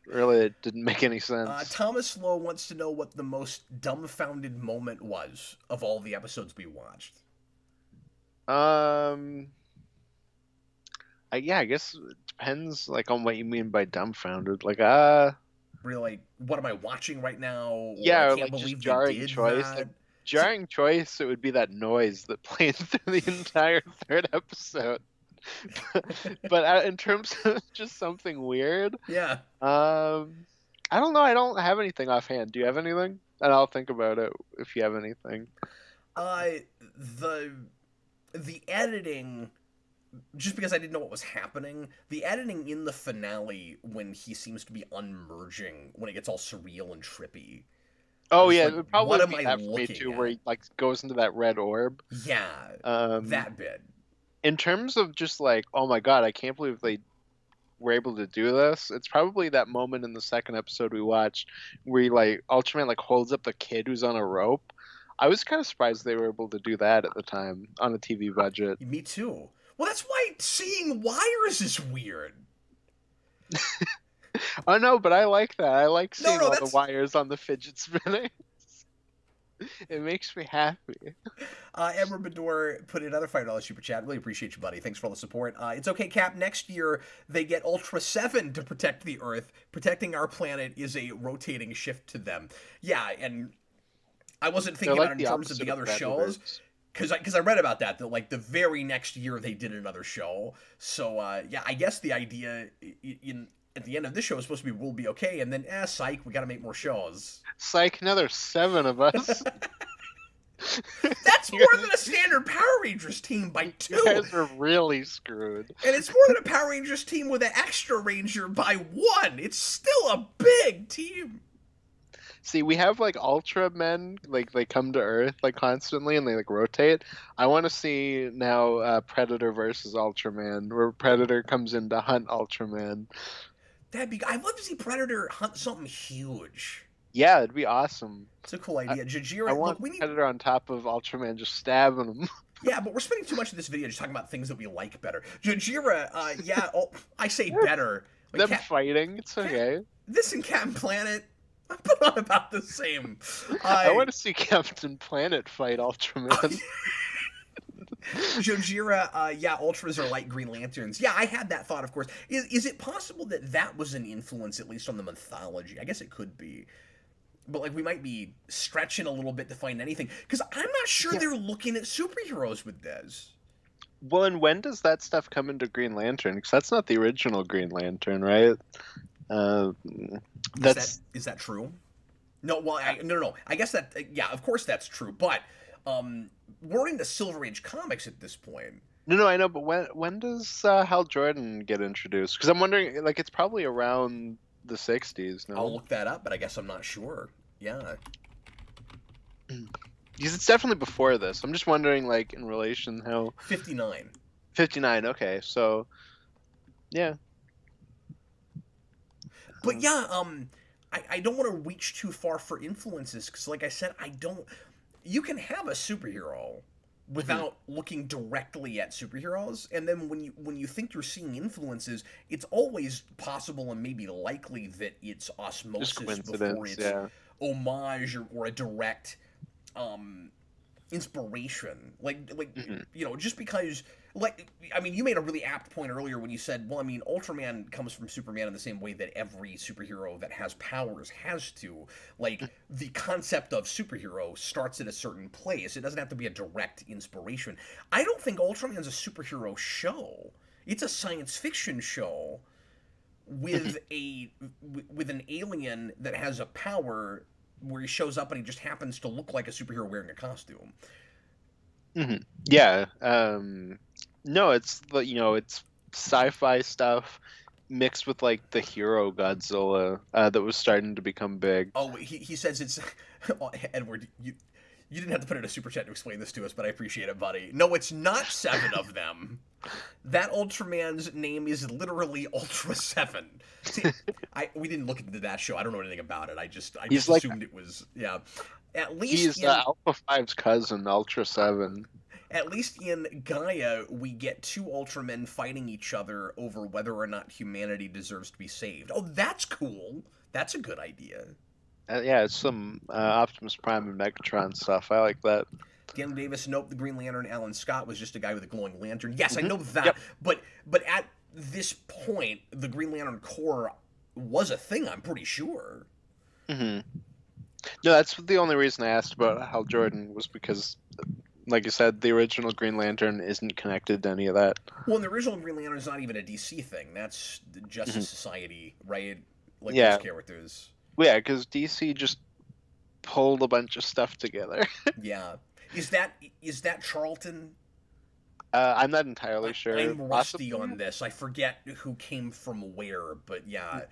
really it didn't make any sense.
Thomas Lowe wants to know what the most dumbfounded moment was of all the episodes we watched.
I guess it depends like on what you mean by dumbfounded. Like,
really, like, what am I watching right now? Or
yeah,
I
or
can't
like just
believe
jarring
they did
choice.
that.
Like, jarring choice, it would be that noise that played through the entire third episode. But in terms of just something weird,
Yeah.
I don't know. I don't have anything offhand. Do you have anything? And I'll think about it if you have anything.
The editing, just because I didn't know what was happening, the editing in the finale when he seems to be unmerging, when it gets all surreal and trippy.
Oh yeah,
like,
it would probably
what
be
am I
that for me
looking
too,
at?
where he like goes into that red orb.
Yeah, that bit.
In terms of just like, oh my god, I can't believe they were able to do this. It's probably that moment in the second episode we watched where he, like Ultraman like holds up the kid who's on a rope. I was kind of surprised they were able to do that at the time on a TV budget.
Me too. Well, that's why seeing wires is weird.
Oh no, but I like that. I like seeing all
that's...
the wires on the fidget spinners. It makes me happy.
Ember Bador put another $5 super chat. Really appreciate you, buddy. Thanks for all the support. It's okay, Cap. Next year, they get Ultra 7 to protect the Earth. Protecting our planet is a rotating shift to them. Yeah, and I wasn't thinking
like
about it in terms of the other shows. Because I read about that like the very next year they did another show. So, yeah, I guess the idea at the end of this show is supposed to be we'll be okay, and then, psych, we gotta make more shows.
Psych, another 7 of us.
That's more than a standard Power Rangers team by 2.
You guys are really screwed.
And it's more than a Power Rangers team with an extra Ranger by 1. It's still a big team.
See, we have like Ultramen, like they come to Earth like constantly and they like rotate. I want to see now Predator versus Ultraman, where Predator comes in to hunt Ultraman.
I'd love to see Predator hunt something huge.
Yeah, it'd be awesome.
It's a cool idea. Jajira,
I want Predator on top of Ultraman just stabbing him.
Yeah, but we're spending too much of this video just talking about things that we like better. Jajira, I say better.
Like them fighting, it's okay.
This and Captain Planet, I put on about the same.
I want to see Captain Planet fight Ultraman.
Jojira, yeah, Ultras are like Green Lanterns. Yeah, I had that thought, of course. Is it possible that was an influence, at least on the mythology? I guess it could be. But, like, we might be stretching a little bit to find anything. Because I'm not sure they're looking at superheroes with this.
Well, and when does that stuff come into Green Lantern? Because that's not the original Green Lantern, right?
Is that true? No, well, no. I guess that, yeah, of course that's true. But we're into Silver Age comics at this point.
No, I know, but when does Hal Jordan get introduced? Because I'm wondering, like, it's probably around the 60s,
I'll
no?
look that up, but I guess I'm not sure. Yeah.
Because it's definitely before this. I'm just wondering, like, in relation how
59.
59. Okay, so yeah.
But yeah, I don't want to reach too far for influences because, like I said, I don't. You can have a superhero
Mhm.
without looking directly at superheroes, and then when you think you're seeing influences, it's always possible and maybe likely that it's
Just
osmosis before
coincidence,
it's
yeah.
homage or a direct um inspiration. Like
Mhm.
just because, like, I mean, you made a really apt point earlier when you said, well, I mean, Ultraman comes from Superman in the same way that every superhero that has powers has to. Like, the concept of superhero starts at a certain place. It doesn't have to be a direct inspiration. I don't think Ultraman's a superhero show. It's a science fiction show
Mhm.
with with an alien that has a power where he shows up and he just happens to look like a superhero wearing a costume.
Mhm. Yeah. No, it's it's sci-fi stuff mixed with like the hero Godzilla that was starting to become big.
Oh, he says it's Edward. You didn't have to put in a super chat to explain this to us, but I appreciate it, buddy. No, it's not 7 of them. That Ultraman's name is literally Ultra 7. See, we didn't look into that show. I don't know anything about it. I
He's
just
like
assumed it was, yeah. At least
he's
in
Alpha Five's cousin, Ultra Seven.
At least in Gaia, we get 2 Ultramen fighting each other over whether or not humanity deserves to be saved. Oh, that's cool. That's a good idea.
Yeah, it's some Optimus Prime and Megatron stuff. I like that.
Dan Davis, nope, the Green Lantern Alan Scott was just a guy with a glowing lantern. Yes, I
Hmm.
know that,
Yep.
but at this point, the Green Lantern Corps was a thing, I'm pretty sure.
Hmm. No, that's the only reason I asked about Hal Jordan was because, like you said, the original Green Lantern isn't connected to any of that.
Well, and the original Green Lantern is not even a DC thing. That's the
Hmm.
Justice Society, right? Like those
Yeah,
characters.
well, yeah, because DC just pulled a bunch of stuff together.
Yeah. Is that Charlton?
I'm not entirely sure.
I'm rusty
Possibly.
on this. I forget who came from where, but yeah.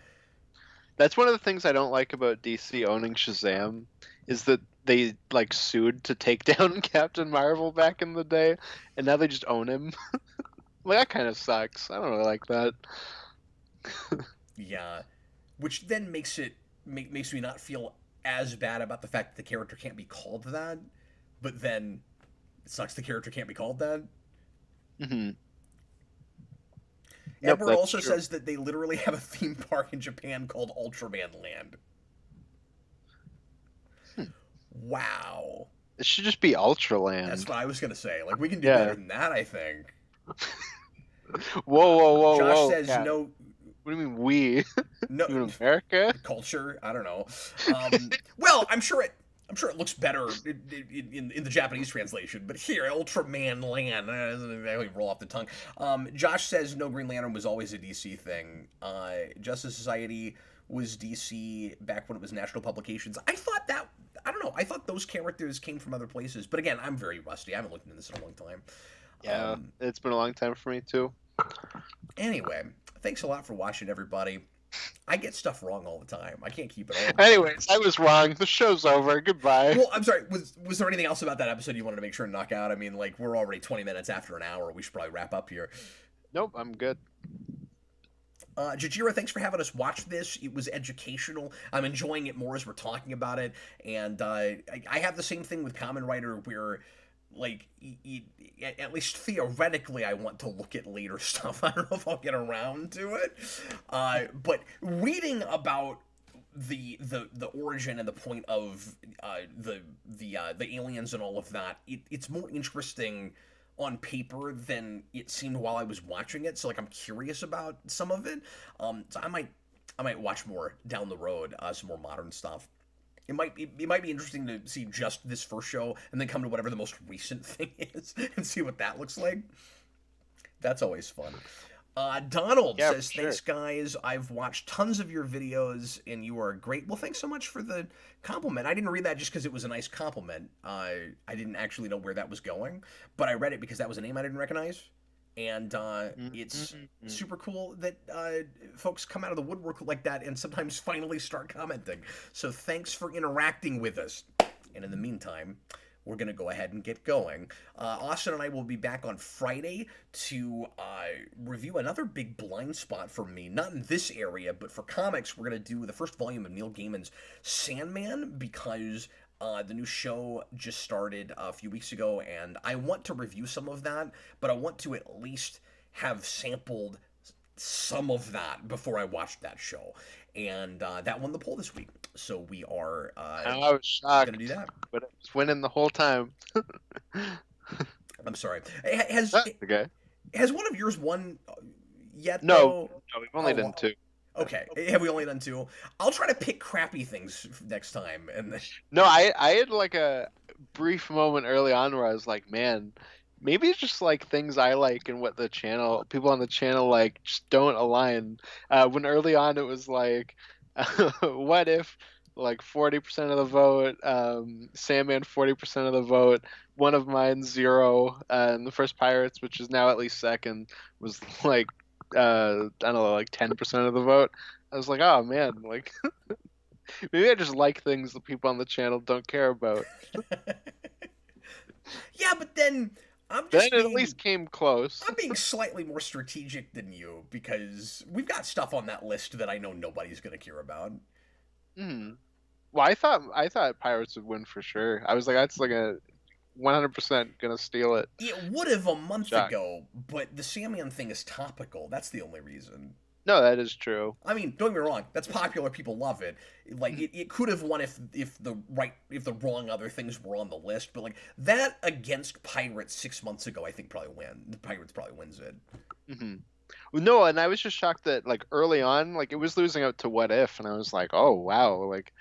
That's one of the things I don't like about DC owning Shazam is that they like sued to take down Captain Marvel back in the day, and now they just own him. Like that kind of sucks. I don't really like that.
Yeah. Which then makes me not feel as bad about the fact that the character can't be called that, but then it sucks the character can't be called that.
Hmm. Nope,
Edward
that's
also
true.
says that they literally have a theme park in Japan called Ultraman Land.
Hmm.
Wow.
It should just be
That's
Ultraland.
what I was gonna say. Like, we can do better
Yeah.
than that, I think.
Whoa, whoa, whoa,
Josh
whoa,
says
cat.
no.
What do you mean we?
No,
You in America?
culture. I don't know. Well, I'm sure it looks better in the Japanese translation, but here, Ultraman Land doesn't exactly roll off the tongue. Josh says no, Green Lantern was always a DC thing. Justice Society was DC back when it was National Publications. I don't know. I thought those characters came from other places, but again, I'm very rusty. I haven't looked into this in a long time.
Yeah, it's been a long time for me too.
Anyway, thanks a lot for watching, everybody. I get stuff wrong all the time. I can't keep it all.
Anyways, I was wrong. The show's over. Goodbye.
Well, I'm sorry. Was there anything else about that episode you wanted to make sure to knock out? I mean, like, we're already 20 minutes after an hour. We should probably wrap up here.
Nope, I'm good.
Jajira, thanks for having us watch this. It was educational. I'm enjoying it more as we're talking about it. And I have the same thing with Kamen Rider where, like, at least theoretically, I want to look at later stuff. I don't know if I'll get around to it. But reading about the origin and the point of the aliens and all of that, it's more interesting on paper than it seemed while I was watching it. So like I'm curious about some of it. So I might watch more down the road, some more modern stuff. It might be interesting to see just this first show and then come to whatever the most recent thing is and see what that looks like. That's always fun. Donald
Yeah,
says,
for sure.
thanks, guys. I've watched tons of your videos, and you are great. Well, thanks so much for the compliment. I didn't read that just because it was a nice compliment. I didn't actually know where that was going, but I read it because that was a name I didn't recognize. And it's
Mm-hmm.
super cool that folks come out of the woodwork like that and sometimes finally start commenting. So thanks for interacting with us. And in the meantime, we're going to go ahead and get going. Austin and I will be back on Friday to review another big blind spot for me. Not in this area, but for comics, we're going to do the first volume of Neil Gaiman's Sandman because the new show just started a few weeks ago, and I want to review some of that, but I want to at least have sampled some of that before I watched that show. And that won the poll this week. So we are
I was
going to do
shocked,
that.
but it was winning the whole time.
I'm sorry.
That's okay.
Has one of yours won yet,
No,
though?
no, we've only done two.
Okay. Have we only done two? I'll try to pick crappy things next time. And
No, I had like a brief moment early on where I was like, man, maybe it's just like things I like and what the channel people on the channel like just don't align. When early on it was like, what if like 40% of the vote, Sandman 40% of the vote, one of mine zero, and the first Pirates, which is now at least second, was like I don't know, like 10% of the vote. I was like, oh man, like maybe I just like things that people on the channel don't care about.
yeah, but then
Then it at least came close.
I'm being slightly more strategic than you because we've got stuff on that list that I know nobody's going to care about.
Hmm. Well, I thought Pirates would win for sure. I was like, that's like a 100% gonna steal it.
It would have a month
Shock.
ago, but the Sandman thing is topical. That's the only reason.
No, that is true.
I mean, don't get me wrong. That's popular. People love it. Like it could have won if the wrong other things were on the list. But like that against Pirates 6 months ago, I think probably win. The Pirates probably wins it.
Hmm. No, and I was just shocked that like early on, like it was losing out to What If, and I was like, oh wow, like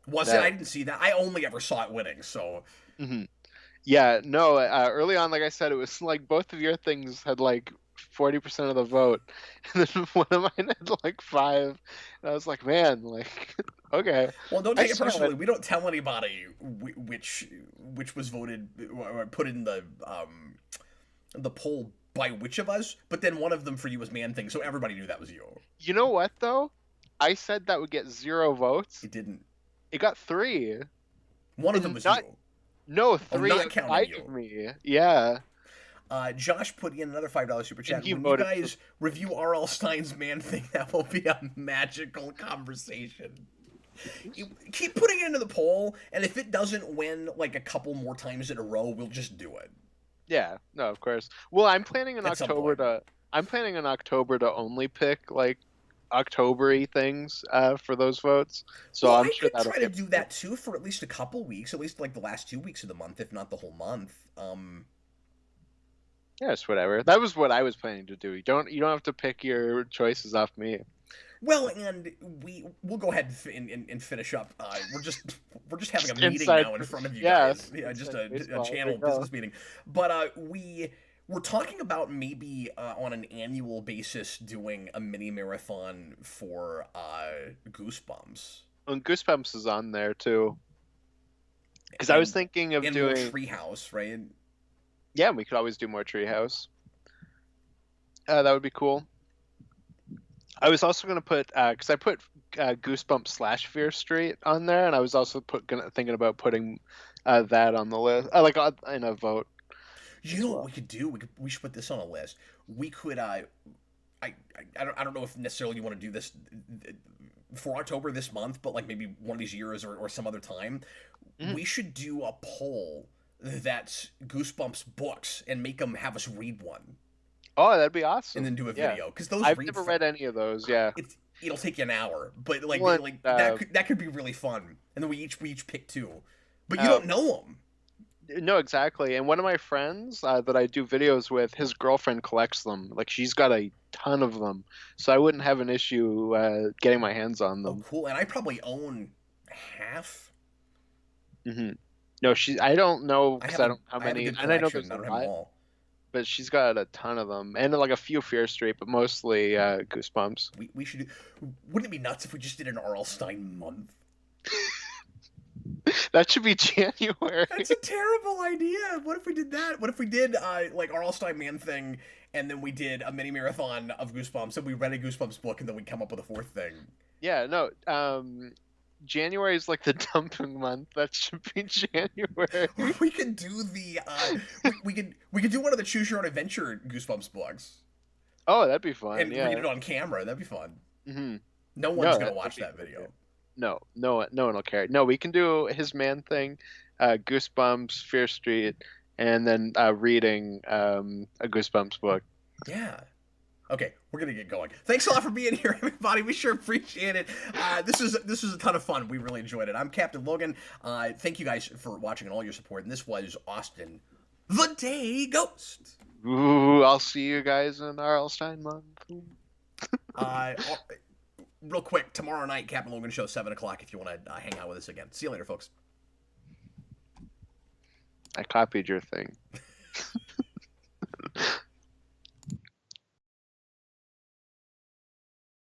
Was it?
that.
I didn't see that. I only ever saw it winning. So
Hmm. Yeah, no. Early on, like I said, it was like both of your things had like 40% of the vote, and then one of mine had like five, and I was like, man, like okay.
well, don't
I
take it
saw
personally.
it.
We don't tell anybody which was voted or put in the poll by which of us. But then one of them for you was Man Thing, so everybody knew that was you.
You know what though? I said that would get zero votes.
It didn't.
It got three.
One of them
And
was
not
you.
no
Oh,
three
not counting
outside
you.
of me. Yeah.
Josh put in another $5 super
And
chat.
he
When you
voted
guys review R.L. Stein's Man Thing, that will be a magical conversation. Keep putting it into the poll, and if it doesn't win like a couple more times in a row, we'll just do it.
Yeah, no, of course. Well, I'm planning in
At some
October
point.
to only pick like October-y things for those votes. So
Well,
I'm
I
sure
could
that'll
try to
get
do that too for at least a couple weeks, at least like the last 2 weeks of the month, if not the whole month.
yeah, it's whatever. That was what I was planning to do. You don't have to pick your choices off me.
Well, and we'll go ahead and finish up. We're just having a meeting
Inside,
now in front of you
yeah,
guys. Yeah, just
inside
a
baseball. There
channel
you go.
business meeting. But we're talking about maybe on an annual basis doing a mini marathon for Goosebumps.
And Goosebumps is on there too. Because I was thinking of
and
doing
more Treehouse, right?
Yeah, we could always do more Treehouse. That would be cool. I was also gonna put because I put Goosebumps / Fear Street on there, and I was also thinking about putting that on the list, in a vote.
You know what we could do? We should put this on a list. We could I don't know if necessarily you want to do this for October this month, but like maybe one of these years or some other time.
Mhm.
We should do a poll that's Goosebumps books and make them have us read one
Oh, that'd be awesome.
and then do a
Yeah.
video because those
I've
read
never read any of those. Yeah.
it'll take you an hour, but
Well,
that could be really fun. And then we each pick two, but you don't know them.
No, exactly. And one of my friends that I do videos with, his girlfriend collects them. Like she's got a ton of them, so I wouldn't have an issue getting my hands on
Oh,
them.
cool! And I probably own half.
Hmm. No, I don't know because I don't know how
I have a good
and I know
collection.
there's
I don't
a
have them
lot,
all.
but she's got a ton of them, and like a few Fear Street, but mostly Goosebumps.
We should do. Wouldn't it be nuts if we just did an R.L. Stein month?
That should be January.
That's a terrible idea. What if we did that? What if we did like our All-Star Man thing, and then we did a mini marathon of Goosebumps, and we read a Goosebumps book, and then we come up with a fourth thing?
Yeah, no. January is like the dumping month. That should be January.
We could do the we could do one of the Choose Your Own Adventure Goosebumps books
Oh, that'd be fun.
and
Yeah.
read it on camera. That'd be fun.
Hmm.
No one's gonna
that
watch
would be
that
really
video.
good. No one will care. No, we can do his man thing, Goosebumps, Fear Street, and then reading a Goosebumps book.
Yeah. Okay, we're gonna get going. Thanks a lot for being here, everybody. We sure appreciate it. This was a ton of fun. We really enjoyed it. I'm Captain Logan. Thank you guys for watching and all your support. And this was Austin, the Day Ghost.
Ooh, I'll see you guys in Arlstein month.
Real quick, tomorrow night, Captain Logan Show, 7 o'clock. If you want to hang out with us again. See you later, folks.
I copied your thing.